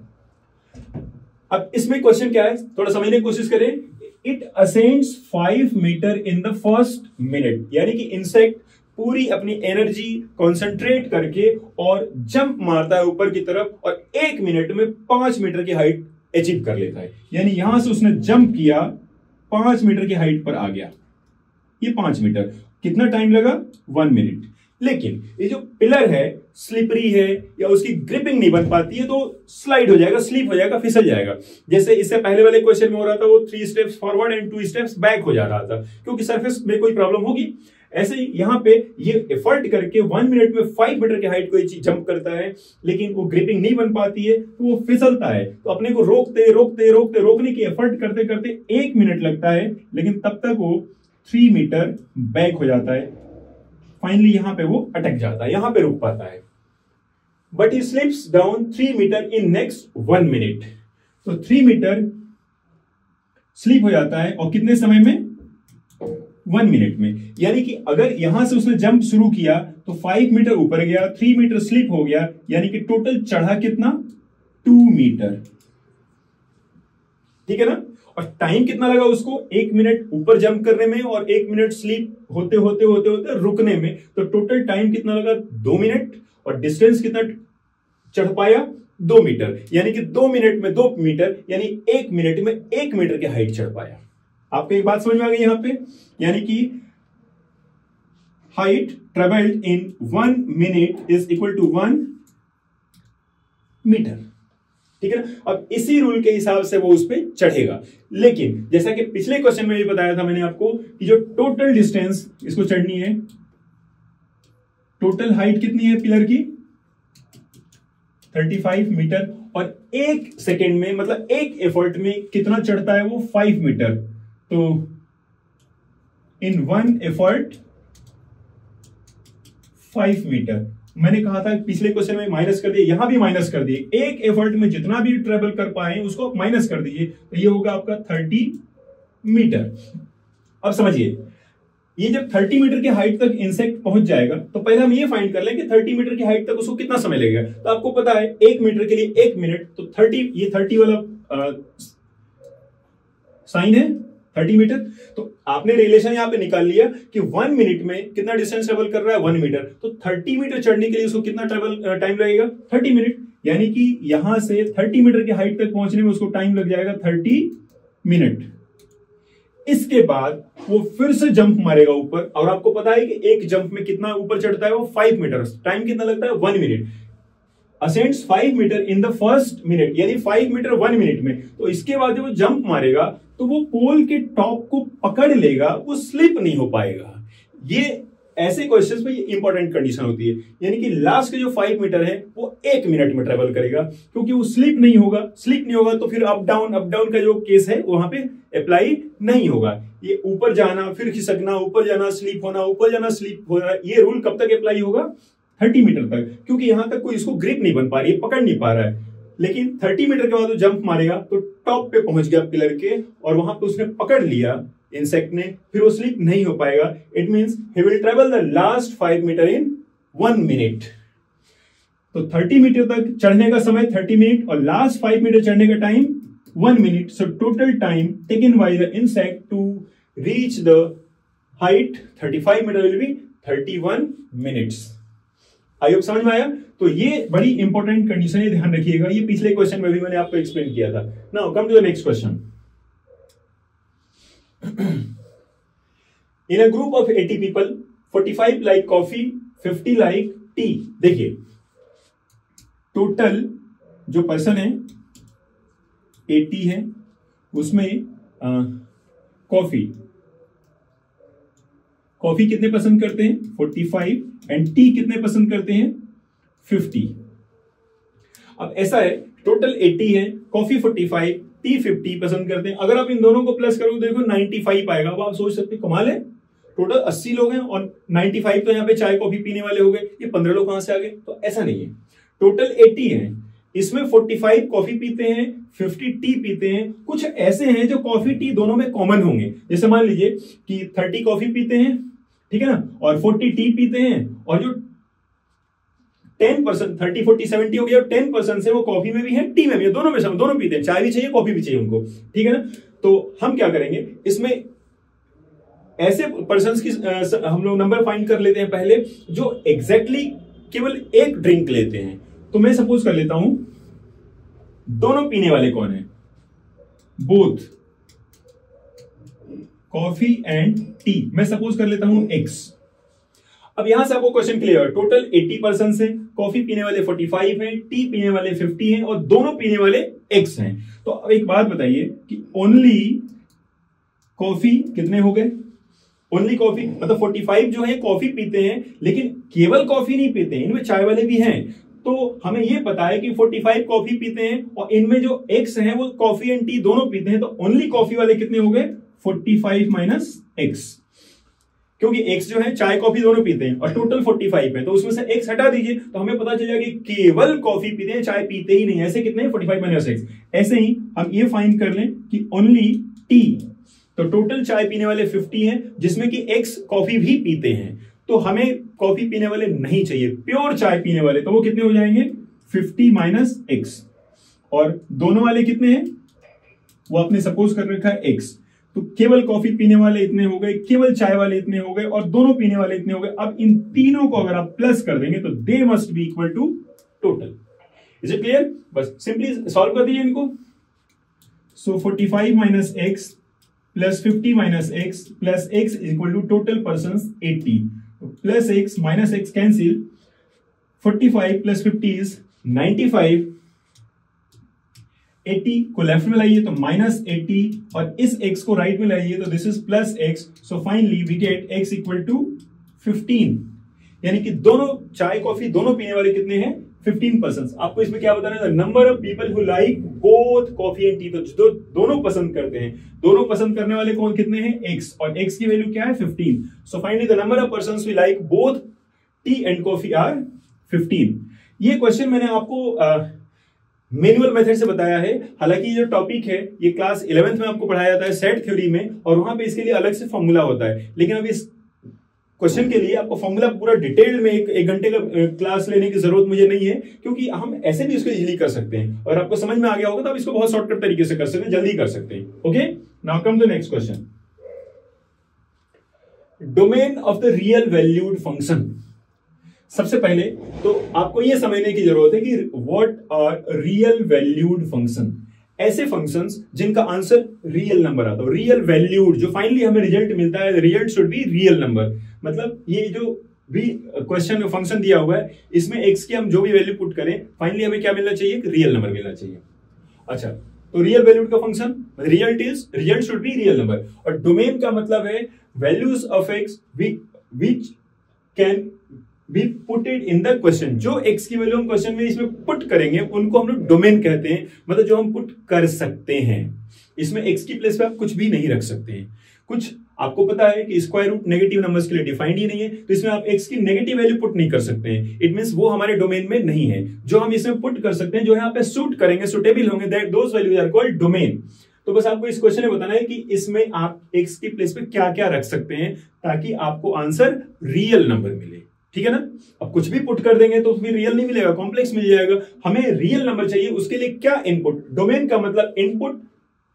अब इसमें क्वेश्चन क्या है, थोड़ा समझने की कोशिश करें। It ascends 5 metre in the first minute, यानी कि इंसेक्ट पूरी अपनी एनर्जी कंसंट्रेट करके और जंप मारता है ऊपर की तरफ और 1 मिनट में 5 मीटर की हाइट अचीव कर लेता है। यानी यहां से उसने जंप किया, 5 मीटर की हाइट पर आ गया। ये 5 मीटर, कितना टाइम लगा, 1 मिनट। लेकिन ये जो पिलर है स्लिपरी है या उसकी ग्रिपिंग नहीं बन पाती है, तो स्लाइड हो जाएगा, स्लिप हो जाएगा, फिसल जाएगा। जैसे इससे पहले वाले क्वेश्चन में हो रहा था, वो 3 steps forward and 2 steps back हो जा रहा था, क्योंकि सरफेस में कोई प्रॉब्लम होगी। ऐसे ही यहां पे ये एफर्ट करके 1 मिनट में 5 मीटर की हाइट कोई चीज जंप करता है, लेकिन वो ग्रिपिंग नहीं बन पाती है, तो वो फिसलता है। तो अपने को रोकने की एफर्ट करते करते 1 मिनट लगता है, लेकिन तब तक वो 3 मीटर बैक हो जाता है। फाइनली यहां पे वो अटक जाता है, यहां पे रुक पाता है। But he slips down 3 metre in next 1 minute. तो 3 मीटर स्लिप हो जाता है, और कितने समय में, 1 मिनट में। यानी कि अगर यहां से उसने जंप शुरू किया तो 5 मीटर ऊपर गया, 3 मीटर स्लिप हो गया, यानी कि टोटल चढ़ा कितना, 2 मीटर, ठीक है ना। और टाइम कितना लगा उसको, 1 मिनट ऊपर जंप करने में और 1 मिनट स्लीप होते होते होते होते रुकने में। तो टोटल टाइम कितना लगा, 2 मिनट। और डिस्टेंस कितना चढ़ पाया, 2 मीटर। यानी कि 2 मिनट में 2 मीटर, यानी 1 मिनट में 1 मीटर की हाइट चढ़ पाया। आपको एक बात समझ में आ गई यहां पे, यानी कि height travelled in 1 minute is equal to 1 metre, ठीक है ना। अब इसी रूल के हिसाब से वो उस पर चढ़ेगा। लेकिन जैसा कि पिछले क्वेश्चन में भी बताया था मैंने आपको कि जो टोटल डिस्टेंस इसको चढ़नी है, टोटल हाइट कितनी है पिलर की, 35 मीटर, और 1 सेकेंड में, मतलब 1 एफर्ट में कितना चढ़ता है वो, 5 मीटर। तो इन 1 एफर्ट 5 मीटर। मैंने कहा था पिछले क्वेश्चन में माइनस कर दिए, यहां भी माइनस कर दिए। 1 एफर्ट में जितना भी ट्रेवल कर पाए उसको आप माइनस कर दीजिए, तो ये होगा आपका 30 मीटर। अब समझिए, ये जब 30 मीटर की हाइट तक इंसेक्ट पहुंच जाएगा, तो पहले हम ये फाइंड कर लें कि 30 मीटर की हाइट तक उसको कितना समय लगेगा। तो आपको पता है 1 मीटर के लिए 1 मिनट, तो 30, ये 30 वाला साइन है, 30 मीटर। तो आपने रिलेशन यहां पे निकाल लिया कि 1 मिनट में कितना डिस्टेंस ट्रेवल कर रहा है, 1 मीटर। तो 30 मीटर चढ़ने के लिए उसको कितना ट्रेवल टाइम लगेगा, 30 मिनट। यानी कि यहां से 30 मीटर की हाइट तक पहुंचने में उसको टाइम लग जाएगा 30 मिनट। इसके बाद वो फिर से जंप मारेगा ऊपर, और आपको पता है कि एक जंप में कितना ऊपर चढ़ता है वो 5 मीटर। टाइम कितना लगता है, 1 minute. Ascends 5 metre in the first minute, यानी 5 मीटर 1 मिनट में। तो इसके बाद जब वो जंप मारेगा तो वो पोल के टॉप को पकड़ लेगा, वो स्लिप नहीं हो पाएगा। ये ऐसे क्वेश्चंस में ये इंपॉर्टेंट कंडीशन होती है, यानी कि लास्ट के जो 5 मीटर है वो 1 मिनट में ट्रेवल करेगा, क्योंकि वो स्लिप नहीं होगा तो फिर अप डाउन का जो केस है वहां पे अप्लाई नहीं होगा। ये ऊपर जाना फिर खिसकना, ऊपर जाना स्लिप होना, ऊपर जाना स्लिप होना, ये रूल कब तक अप्लाई होगा, 30 मीटर तक, क्योंकि यहां तक कोई इसको ग्रिप नहीं बन पा रही है, पकड़ नहीं पा रहा है। लेकिन 30 मीटर के बाद वो जंप मारेगा तो टॉप पे पहुंच गया पिलर के, और वहां पे उसने पकड़ लिया इंसेक्ट ने, फिर वो स्लिप नहीं हो पाएगा। It means he will travel the last 5 metre in 1 minute. तो 30 मीटर तक चढ़ने का समय 30 मिनट और लास्ट 5 मीटर चढ़ने का time 1 minute. So total time taken by the insect to reach the height 35 metre will be 31 minutes. I hope समझ में आया। तो ये बड़ी इंपॉर्टेंट कंडीशन है, ध्यान रखिएगा। ये पिछले क्वेश्चन में भी मैंने आपको एक्सप्लेन किया था। Now come to the next question. In a group of 80 people 45 like coffee, 50 like tea. देखिए टोटल जो पर्सन है 80 है, उसमें कॉफी कितने पसंद करते हैं 45 एंड टी कितने पसंद करते हैं 50। अब ऐसा है टोटल 80 है, कॉफी 45, टी 50 पसंद करते हैं। अगर आप इन दोनों को प्लस करोगे देखो 95 आएगा। अब आप सोच सकते हैं कमाल है, टोटल 80 लोग हैं और 95 तो यहाँ पे चाय कॉफी पीने वाले हो गए, ये 15 लोग कहां से आ गए? तो ऐसा नहीं है, टोटल 80 है, इसमें 45 कॉफी पीते हैं, 50 टी पीते हैं। कुछ ऐसे हैं जो कॉफी टी दोनों में कॉमन होंगे, जैसे मान लीजिए कि 30 कॉफी पीते हैं, ठीक है ना, और 40 टी पीते हैं, और जो 10% 30 40 70 हो गया, और 10% से वो कॉफी में भी है टी में भी है, दोनों में दोनों पीते हैं, चाय भी चाहिए कॉफी भी चाहिए उनको, ठीक है ना। तो हम क्या करेंगे इसमें, ऐसे पर्सन्स की हम लोग नंबर फाइंड कर लेते हैं पहले जो एग्जैक्टली केवल एक ड्रिंक लेते हैं। तो मैं सपोज कर लेता हूं दोनों पीने वाले कौन है, बोथ कॉफी एंड टी, मैं सपोज कर लेता हूं एक्स। अब यहां से आपको क्वेश्चन क्लियर है, टोटल 80% है, कॉफी पीने वाले 45 हैं, टी पीने वाले 50 हैं, और दोनों पीने वाले एक्स हैं। तो अब एक बात बताइए कि ओनली कॉफी कितने हो गए, ओनली कॉफी मतलब 45 जो है कॉफी पीते हैं, लेकिन केवल कॉफी नहीं पीते हैं, इनमें चाय वाले भी हैं। तो हमें यह पता है कि 45 कॉफी पीते हैं और इनमें जो एक्स हैं वो कॉफी एंड टी दोनों पीते हैं, तो ओनली कॉफी वाले कितने हो गए 45 माइनस एक्स, क्योंकि एक्स जो है चाय कॉफी दोनों पीते हैं और टोटल 45 है, तो उसमें से एक्स हटा दीजिए तो हमें पता चल जाएगा कि केवल कॉफी पीते हैं, चाय पीते ही नहीं। ऐसे कितने 45 माइनस एक्स। ऐसे ही हम ये फाइंड कर लें कि ओनली टी, तो टोटल चाय पीने वाले 50 हैं, जिसमें कि एक्स कॉफी भी पीते हैं, तो हमें कॉफी पीने वाले नहीं चाहिए, प्योर चाय पीने वाले, तो वो कितने हो जाएंगे 50 माइनस एक्स। और दोनों वाले कितने हैं, वो आपने सपोज कर रखा है एक्स, तो केवल कॉफी पीने वाले इतने हो गए, केवल चाय वाले इतने हो गए, और दोनों पीने वाले इतने हो गए। अब इन तीनों को अगर आप प्लस कर देंगे तो they must be equal to total. Is it clear? बस सिंपली सॉल्व कर दीजिए इनको। So 45 minus x plus 50 minus x plus x is equal to total persons 80, plus x minus x cancel, 45 plus 50 is 95, 80 को left में लाइए तो minus 80, और इस x को राइट में लाइए तो this is plus x। So finally we get x equal to 15, यानी कि दोनों चाय कॉफी दोनों पीने वाले कितने हैं 15%। आपको इसमें क्या बताना है, number of people who like both coffee and T, तो जो दोनों पसंद करते हैं, दोनों पसंद करने वाले कौन कितने हैं x, और x की वैल्यू क्या है 15। So finally the number of persons who like both tea and coffee are 15। ये क्वेश्चन मैंने आपको मैनुअल मेथड से बताया है। हालांकि ये जो टॉपिक है ये क्लास 11th में आपको पढ़ाया जाता है सेट थ्योरी में, और वहां पे इसके लिए अलग से फॉर्मूला होता है, लेकिन अब इस क्वेश्चन के लिए आपको फॉर्मूला पूरा डिटेल में एक घंटे का क्लास लेने की जरूरत मुझे नहीं है, क्योंकि हम ऐसे भी इसको इजीली कर सकते हैं, और आपको समझ में आ गया होगा तो आप इसको बहुत शॉर्टकट तरीके से कर सकते हैं, जल्दी कर सकते हैं। Okay, now come to next question, domain of the real valued function. सबसे पहले तो आपको यह समझने की जरूरत है कि what are real valued function. ऐसे फंक्शंस जिनका आंसर रियल नंबर आता है, रियल वैल्यूड, जो फाइनली हमें रिजल्ट मिलता है, result should be real number. मतलब ये जो भी क्वेश्चन फंक्शन दिया हुआ है, इसमें एक्स की हम जो भी वैल्यू पुट करें, फाइनली हमें क्या मिलना चाहिए, रियल नंबर मिलना चाहिए। अच्छा, तो रियल वैल्यूड का function result should be real number, और डोमेन का मतलब है values of x which can be putted in the question. जो एक्स की वैल्यू हम क्वेश्चन में इसमें पुट करेंगे उनको हम लोग डोमेन कहते हैं, मतलब जो हम पुट कर सकते हैं। इसमें एक्स की प्लेस पे आप कुछ भी नहीं रख सकते हैं। कुछ आपको पता है कि स्क्वायर रूट नेगेटिव नंबर्स के लिए डिफाइंड ही नहीं है, तो इसमें आप एक्स की नेगेटिव वैल्यू पुट नहीं कर सकते हैं। इट मींस वो हमारे डोमेन में नहीं है। जो हम इसमें पुट कर सकते हैं, जो यहाँ पे सूट करेंगे, सुटेबल होंगे, that those values are called domain. तो बस आपको इस क्वेश्चन में बताना है कि इसमें आप एक्स की प्लेस पे क्या क्या रख सकते हैं ताकि आपको आंसर रियल नंबर मिले। ठीक है ना? अब कुछ भी पुट कर देंगे तो फिर रियल नहीं मिलेगा, कॉम्प्लेक्स मिल जाएगा। हमें रियल नंबर चाहिए, उसके लिए क्या इनपुट, डोमेन का मतलब इनपुट।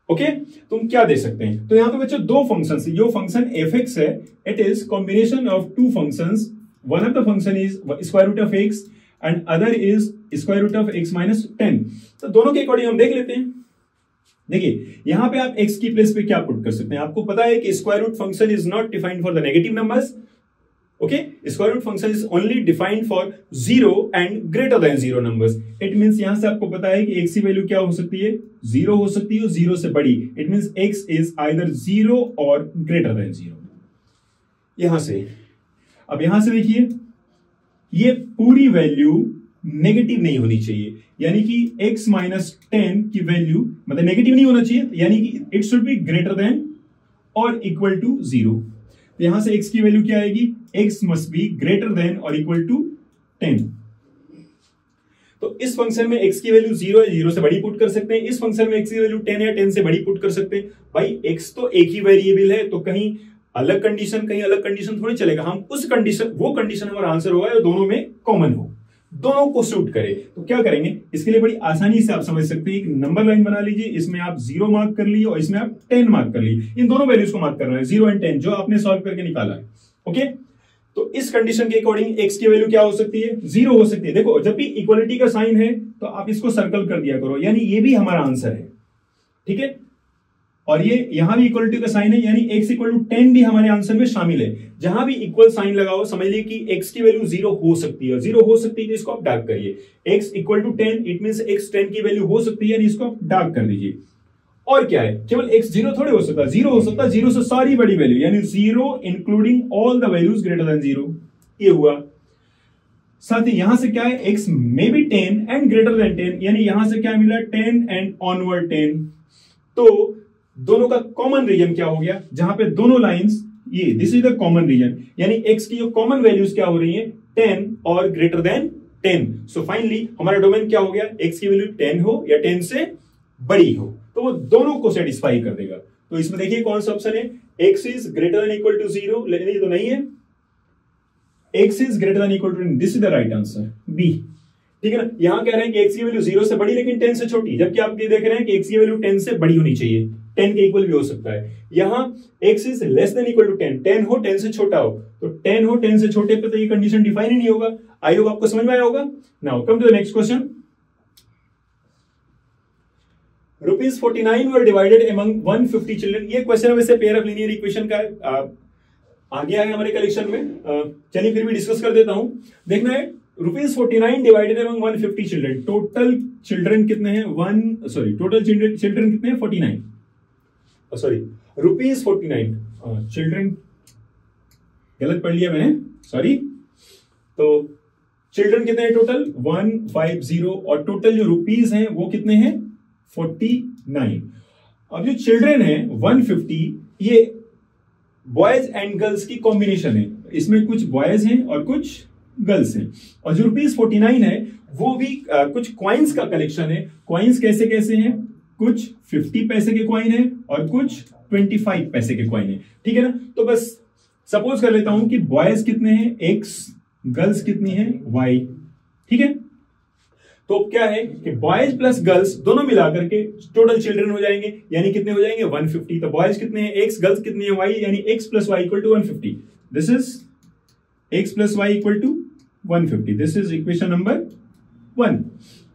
ओके, तुम क्या दे सकते हैं? तो यहां पे बच्चों दो फंक्शन, जो फंक्शन fx है, it is combination of two functions. One of the function is square root of x and other is square root of x minus 10। तो दोनों के अकॉर्डिंग हम देख लेते हैं। देखिए, यहां पे आप x की प्लेस पे क्या पुट कर सकते हैं। आपको पता है कि square root function is not defined for the negative numbers, okay, square root function is only defined for 0 and greater than 0 numbers. It means यहां से आपको पता है कि x की वैल्यू क्या हो सकती है, 0 हो सकती है, 0 से बड़ी। It means x is either 0 और ग्रेटर देन 0। यहां से अब यहां से देखिए, ये पूरी वैल्यू नेगेटिव नहीं होनी चाहिए, यानी कि x माइनस 10 की वैल्यू मतलब नेगेटिव नहीं होना चाहिए, यानी कि it should be greater than और इक्वल टू 0। तो यहां से x की वैल्यू क्या आएगी, x must be greater than और इक्वल टू 10। तो इस फंक्शन में x की वैल्यू 0 है, 0 से बड़ी पुट कर सकते हैं। इस फंक्शन में x की वैल्यू 10 है, 10 से बड़ी पुट कर सकते हैं। भाई x तो एक ही वेरिएबल है, तो कहीं अलग कंडीशन कहीं अलग कंडीशन थोड़ी चलेगा। हम उस कंडीशन, वो कंडीशन हमारा आंसर होगा जो दोनों में कॉमन हो, दोनों को सूट करे। तो क्या करेंगे, इसके लिए बड़ी आसानी से आप समझ सकते हैं, एक नंबर लाइन बना लीजिए, इसमें आप 0 मार्क कर लीजिए और इसमें आप 10 मार्क कर लीजिए। इन दोनों वैल्यूज को मार्क करना है, 0 एंड 10, जो आपने सॉल्व करके निकाला है। ओके, तो इस कंडीशन के अकॉर्डिंग x की वैल्यू क्या हो सकती है, 0 हो सकती है। देखो, जब भी इक्वलिटी का साइन है तो आप इसको सर्कल कर दिया करो, यानी ये भी हमारा आंसर है। ठीक है, और ये यहां भी इक्वलिटी का साइन है, यानी x इक्वल टू 10 भी हमारे आंसर में शामिल है। जहां भी इक्वल साइन लगाओ, समझ लीजिए कि x की वैल्यू 0 हो सकती है, 0 हो सकती है, तो इसको आप डार्क करिए। x equal to 10, it means x 10 की वैल्यू हो सकती है, यानी इसको आप डार्क कर दीजिए। और क्या है, केवल x 0 थोड़े हो सकता है, 0 हो सकता है, 0 से सारी बड़ी वैल्यू, यानी 0 including all the values greater than 0, ये हुआ। साथ ही यहां से क्या है, x may be 10 and greater then 10, यानी यहां से क्या मिला, 10 एंड ऑनवर्ड 10। तो दोनों का कॉमन रीजन क्या हो गया, जहां पे दोनों लाइंस, ये this is the common region, यानी x की जो कॉमन वैल्यूज क्या हो रही हैं, 10 और ग्रेटर देन 10। सो फाइनली हमारा डोमेन क्या हो गया, x की वैल्यू 10 हो या 10 से बड़ी हो, तो वो दोनों को सेटिस्फाई कर देगा। तो इसमें देखिए कौन सा ऑप्शन है, x is greater than equal to 0, लेकिन ये तो नहीं है, x is greater than equal to 10, this is the right answer, B. ठीक है ना, यहां कह रहे हैं कि x की वैल्यू 0 से बड़ी लेकिन 10 से छोटी, जबकि आप ये देख रहे हैं कि x की वैल्यू 10 से बड़ी होनी चाहिए, 10 के इक्वल भी हो सकता है। यहां x is less than equal to 10, 10 हो 10 से छोटा हो, तो 10 हो 10 से छोटे पे तो ये कंडीशन डिफाइन ही नहीं होगा। आई होप आपको समझ में आया होगा। Now come to the next question. Rupees 49 were divided among 150 children. ये क्वेश्चन वैसे पेयर ऑफ लीनियर इक्वेशन का है, आगे आए हमारे कलेक्शन में, चलिए फिर भी डिस्कस कर देता हूं। देखना है, rupees 49 divided among 150 children, total children कितने हैं, टोटल चिल्ड्रन कितने हैं, 49, सॉरी रुपीज 49, चिल्ड्रन गलत पढ़ लिया मैंने, सॉरी। तो चिल्ड्रन कितने हैं टोटल, 150, और टोटल जो रुपीज हैं वो कितने हैं, 49। अब जो चिल्ड्रन है 150, ये बॉयज एंड गर्ल्स की कॉम्बिनेशन है, इसमें कुछ बॉयज हैं और कुछ गर्ल्स हैं। और जो रुपीज 49 है वो भी कुछ कॉइन्स का कलेक्शन है। कॉइन्स कैसे कैसे हैं, कुछ 50 पैसे के कॉइन है और कुछ 25 पैसे के कॉइन है। ठीक है ना, तो बस सपोज कर लेता हूं कि बॉयज कितने हैं, x, गर्ल्स कितनी है, y। ठीक है, तो क्या है कि बॉयज प्लस गर्ल्स दोनों मिलाकर के टोटल चिल्ड्रन हो जाएंगे, यानी कितने हो जाएंगे, 150। तो बॉयज कितने हैं, x, गर्ल्स कितनी है, y, यानी x plus y equal to 150। This is x plus y equal to 150। This is equation number 1।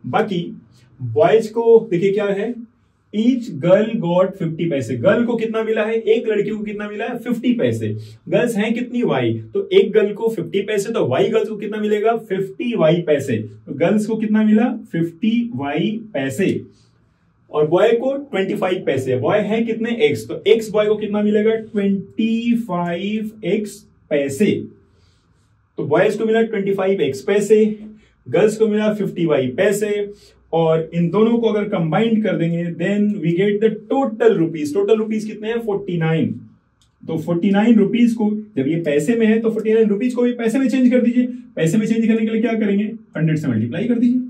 बाकी बॉयज को देखिए क्या है, ईच गर्ल गॉट 50 पैसे। गर्ल को कितना मिला है, एक लड़की को कितना मिला है, 50 पैसे। गर्ल्स हैं कितनी, y, तो एक गर्ल को 50 पैसे, तो y गर्ल्स को कितना मिलेगा, 50y पैसे। तो गर्ल्स को कितना मिला, 50y पैसे, और बॉय को 25 पैसे। बॉय है कितने, x, तो x बॉय को कितना मिलेगा, 25x पैसे। तो बॉयज को मिला 25x पैसे, गर्ल्स को मिला 50y पैसे, और इन दोनों को अगर कंबाइंड कर देंगे then we get the total rupees. Total rupees कितने हैं, 49। तो 49 रुपीज को जब ये पैसे में है तो 49 रुपीज को भी पैसे में चेंज कर दीजिए। पैसे में चेंज करने के लिए क्या करेंगे, 100 से मल्टीप्लाई कर दीजिए।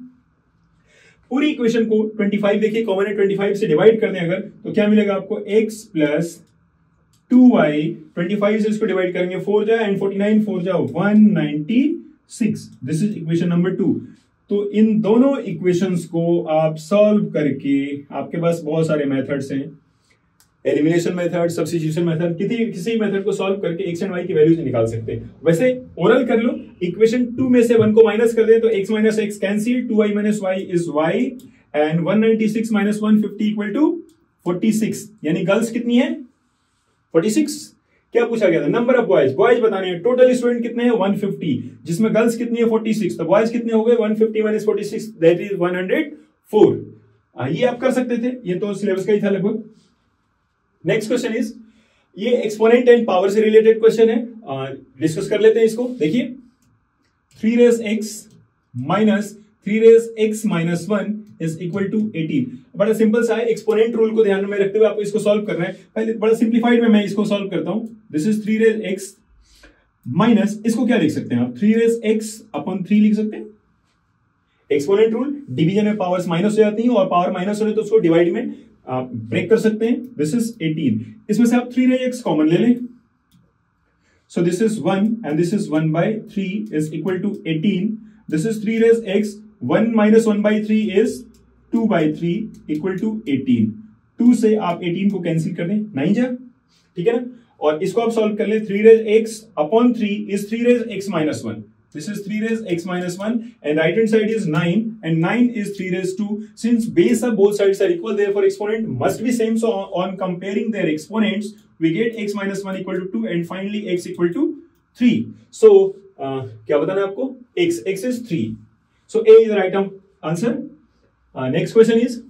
पूरी इक्वेशन को 25 देखिए कॉमन है, 25 से डिवाइड कर दें अगर, तो क्या मिलेगा आपको, x प्लस 2y। 25 से इसको डिवाइड करेंगे 4 जाए एंड 49 4 जाओ 196। This is equation number 2। तो इन दोनों इक्वेशंस को आप सॉल्व करके, आपके पास बहुत सारे मेथड्स हैं, एलिमिनेशन मेथड, सब्स्टिट्यूशन मेथड, किसी मेथड को सॉल्व करके x एंड y की वैल्यूज निकाल सकते हैं। वैसे ओरल कर लो, इक्वेशन 2 में से 1 को माइनस कर दें तो x minus x cancel, 2y minus y is y, and 196 minus 150 equal to 46, यानी गर्ल्स कितनी है, 46, क्या पूछा गया था? नंबर ऑफ बॉयज, बॉयज बताने हैं। टोटल स्टूडेंट कितने हैं? 150, जिसमें गर्ल्स कितनी है? 46। तो बॉयज कितने हो गए? 150 माइनस 46 दैट इज 104। ये आप कर सकते थे, ये तो सिलेबस का ही था लगभग। नेक्स्ट क्वेश्चन इज, ये एक्सपोनेंट एंड पावर से रिलेटेड क्वेश्चन है, डिस्कस कर लेते हैं इसको। देखिए 3 raise x minus 3 raise x minus 1 is equal to 18। बड़ा सिंपल सा है, एक्सपोनेंट रूल को ध्यान में रखते हुए आपको इसको सॉल्व करना है। पहले बड़ा सिंप्लीफाइड में मैं इसको सॉल्व करता हूं। This is 3 raise x minus, इसको क्या लिख सकते हैं आप? 3 रेज x अपॉन 3 लिख सकते हैं। एक्सपोनेंट रूल, डिवीजन में पावर्स माइनस हो जाती हैं और पावर माइनस होने तो उसको डिवाइड में ब्रेक कर सकते हैं। दिस इज 18, इसमें से आप 3 रेज x कॉमन ले लें। So this is 1 and this is 1 by 3 is equal to 18. This is 3 raised x. 1 minus 1 by 3 is 2 by 3 equal to 18. 2 से आप 18 को कैंसिल कर दें, 9 जा, ठीक है ना। और इसको आप सॉल्व कर ले, 3 raised x upon 3 is 3 raised x minus 1. This is 3 raised x minus 1 and right hand side is 9 and 9 is 3 raised 2. Since base of both sides are equal, therefore exponent must be same. So on comparing their exponents, we get x minus 1 equal to 2 and finally x equal to 3. So क्या बताना है आपको? x is 3. So A is the right answer. Next question is,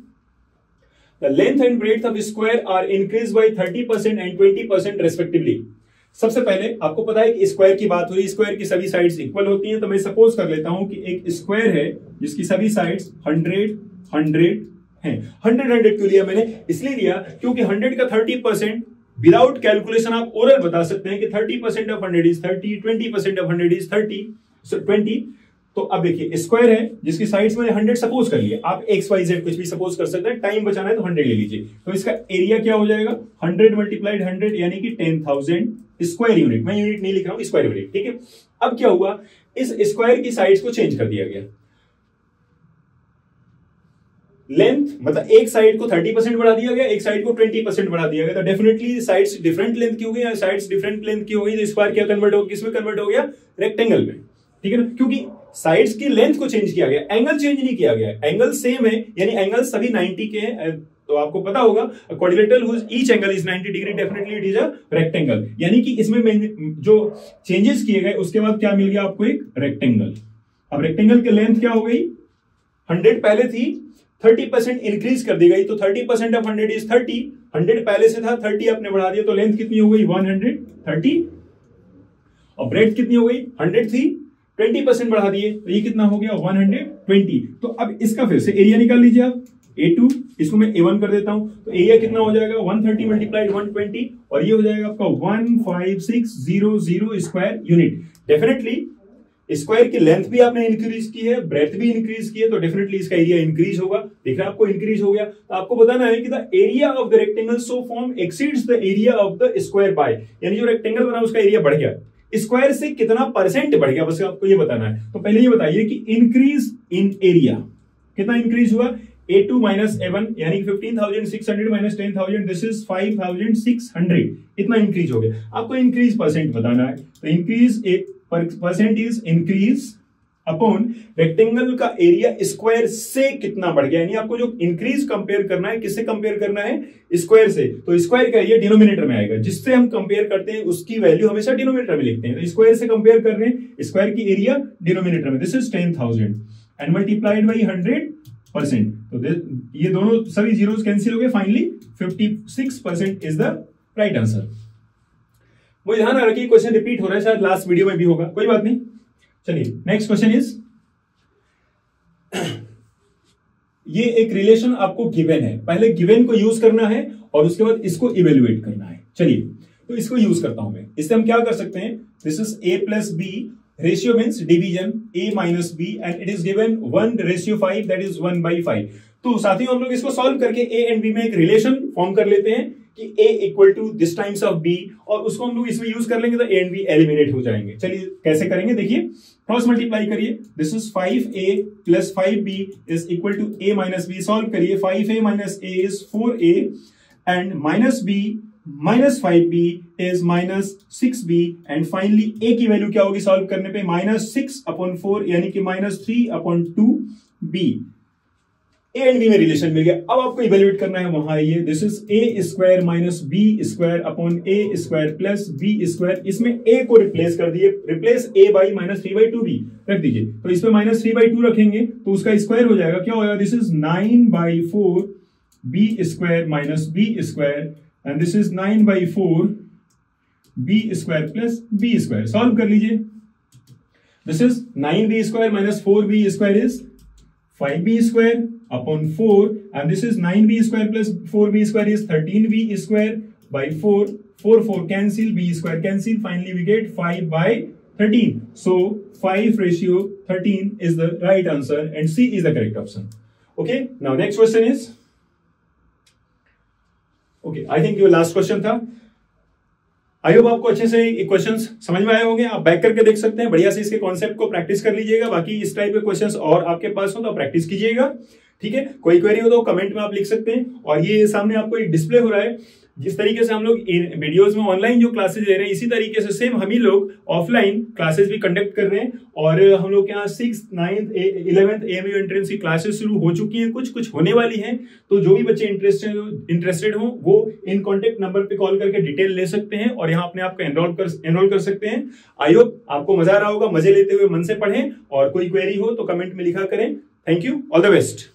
the length and breadth of square are increased by 30% and 20% respectively. सबसे पहले आपको पता है कि स्क्वायर की बात हो रही है, स्क्वायर की सभी साइड्स इक्वल होती हैं। तो मैं सपोज कर लेता हूं कि एक स्क्वायर है जिसकी सभी साइड्स 100 100 हैं। 100 क्यों लिया मैंने? इसलिए लिया क्योंकि 100 का 30% विदाउट कैलकुलेशन आप ओरल बता सकते हैं कि 30% ऑफ 100 इज 30, 20% ऑफ 100 इज 30, सो 20। तो अब देखिए स्क्वायर है जिसकी साइड्स मैंने 100 सपोज कर लिया, आप एक्स वाई जेड कुछ भी सपोज कर सकते हैं, टाइम बचाना है तो 100 ले लीजिए। तो इसका एरिया क्या हो जाएगा? 100 मल्टीप्लाइड 100 यानी कि 10,000 स्क्वायर यूनिट। मैं यूनिट नहीं लिख रहा हूं, स्क्वायर यूनिट, ठीक है। अब क्या हुआ, इस स्क्वायर की साइड्स को चेंज कर दिया गया। लेंथ मतलब एक साइड को 30% बढ़ा दिया गया, एक साइड को 20% बढ़ा दिया गया। तो डेफिनेटली साइड्स डिफरेंट लेंथ की हो गई, साइड्स डिफरेंट लेंथ की हो गई, तो स्क्वायर क्या कन्वर्ट हो, किसमें कन्वर्ट हो गया? रेक्टेंगल में, ठीक है ना। क्योंकि साइड्स की लेंथ को चेंज किया गया, एंगल चेंज नहीं किया गया, एंगल सेम है, यानी एंगल सभी 90 के हैं। तो आपको पता होगा quadrilateral whose each angle is 90 degree, definitely it is a rectangle. यानी कि इसमें जो चेंजेस किए गए उसके बाद क्या मिल गया आपको? एक रेक्टेंगल। अब रेक्टेंगल की लेंथ क्या हो गई? 100 पहले थी, 30% इंक्रीज कर दी गई, तो 30% ऑफ 100 इज 30। 100 पहले से था, 30 आपने बढ़ा दिया, तो लेंथ कितनी हो गई? 130। और ब्रेड्थ कितनी हो गई? 100 थी, 20% बढ़ा दिए, तो ये कितना हो गया? 120। तो अब इसका फिर से एरिया निकाल लीजिए आप, A2, इसको मैं A1 कर देता हूं, तो एरिया कितना हो जाएगा? 130 मल्टीप्लाइड 120, और ये हो जाएगा आपका 15600 स्क्वायर यूनिट। डेफिनेटली स्क्वायर की लेंथ भी आपने इंक्रीज की है, ब्रेथ भी इंक्रीज की है, तो डेफिनेटली इसका एरिया इंक्रीज होगा। देख रहे हैं आपको इंक्रीज हो गया। तो आपको बताना है कि the area of the rectangle so form exceeds the area of the square by, यानी जो रेक्टेंगल बना उसका एरिया बढ़ गया, स्क्वायर से कितना परसेंट बढ़ गया, बस आपको ये बताना है। तो पहले ये बताइए कि इंक्रीज इन एरिया कितना इंक्रीज हुआ? A2 माइनस A1 यानी 15,600 माइनस 10,000, दिस इज 5,600, इतना इंक्रीज हो गया। आपको इंक्रीज परसेंट बताना है, तो increase percent is increase upon rectangle का एरिया स्क्वायर से कितना बढ़ गया, यानी आपको जो इंक्रीज कंपेयर करना है, किससे कंपेयर करना है? स्क्वायर से। तो स्क्वायर का एरिया डिनोमिनेटर में आएगा, जिससे हम कंपेयर करते हैं उसकी वैल्यू हमेशा डिनोमिनेटर में लिखते हैं। तो स्क्वायर से कंपेयर कर रहे हैं, स्क्वायर की एरिया डिनोमिनेटर में, this is 10,000 and multiplied by 100%। तो ये दोनों सभी जीरोस कैंसिल हो गए, finally 56% is the right answer. मुझे ध्यान रखिए क्वेश्चन रिपीट हो रहा है, शायद लास्ट वीडियो में भी होगा, कोई बात नहीं। चलिए नेक्स्ट क्वेश्चन इज, ये एक रिलेशन आपको गिवन है, पहले गिवन को यूज करना है और उसके बाद इसको इवेल्युएट करना है। चलिए तो इसको यूज करता हूं मैं। इससे हम क्या कर सकते हैं? This is a plus B, ratio means division, a minus B, and it is given 1:5, that is 1/5। तो साथियों हम लोग इसको सॉल्व करके a एंड b में एक रिलेशन फॉर्म कर लेते हैं कि a equal to this times of b, और उसको हम लोग इसमें यूज कर लेंगे तो a एंड b एलिमिनेट हो जाएंगे। चलिए कैसे करेंगे देखिए, क्रॉस मल्टीप्लाई करिए, this is 5a plus 5b is equal to a minus b। Solve करिए, 5a minus a is 4a and minus b minus 5b is minus 6b, and finally a की value क्या होगी solve करने पे? -6/4 यानी कि -3/2b। A and B में relation मिल गया। अब आपको इवेल्युएट करना है वहां ये this is A square minus B square upon A square plus B square. इसमें ए को रिप्लेस कर दिए, replace A by minus 3/2b रख दीजिए। तो इसमें माइनस 3/2 रखेंगे तो उसका स्क्वायर हो जाएगा, क्या होगा, this is 9/4 B square minus B square and this is 9/4 B square plus B square. Solve कर लीजिए। This is 9b square minus 4b square is 5b square upon 4 and this is 9b square plus 4b square is 13b square by 4, 4 cancel, b square cancel, finally we get 5/13. So 5:13 is the right answer and C is the correct option. Okay, now next question is, okay, I think your last question था। I hope आपको अच्छे से questions समझ में आए होंगे। आप back करके देख सकते हैं, बढ़िया से इसके कॉन्सेप्ट को प्रैक्टिस कर लीजिएगा। बाकी इस टाइप के क्वेश्चंस और आपके पास हो तो प्रैक्टिस कीजिएगा, ठीक है। कोई क्वेरी हो तो कमेंट में आप लिख सकते हैं। और ये सामने आपको एक डिस्प्ले हो रहा है, जिस तरीके से हम लोग इन वीडियोस में ऑनलाइन जो क्लासेस ले रहे हैं, इसी तरीके से सेम हम ही लोग ऑफलाइन क्लासेस भी कंडक्ट कर रहे हैं। और हम लोग के यहाँ 6th, 9th, 11th AMU entrance की क्लासेस शुरू हो चुकी हैं, कुछ होने वाली हैं। तो जो भी बच्चे इंटरेस्टेड हो वो इन कॉन्टेक्ट नंबर पे कॉल करके डिटेल ले सकते हैं और यहाँ अपने आप को एनरोल कर सकते हैं। आई होप आपको मजा आ रहा होगा, मजे लेते हुए मन से पढ़ें और कोई क्वेरी हो तो कमेंट में लिखा करें। Thank you, all the best.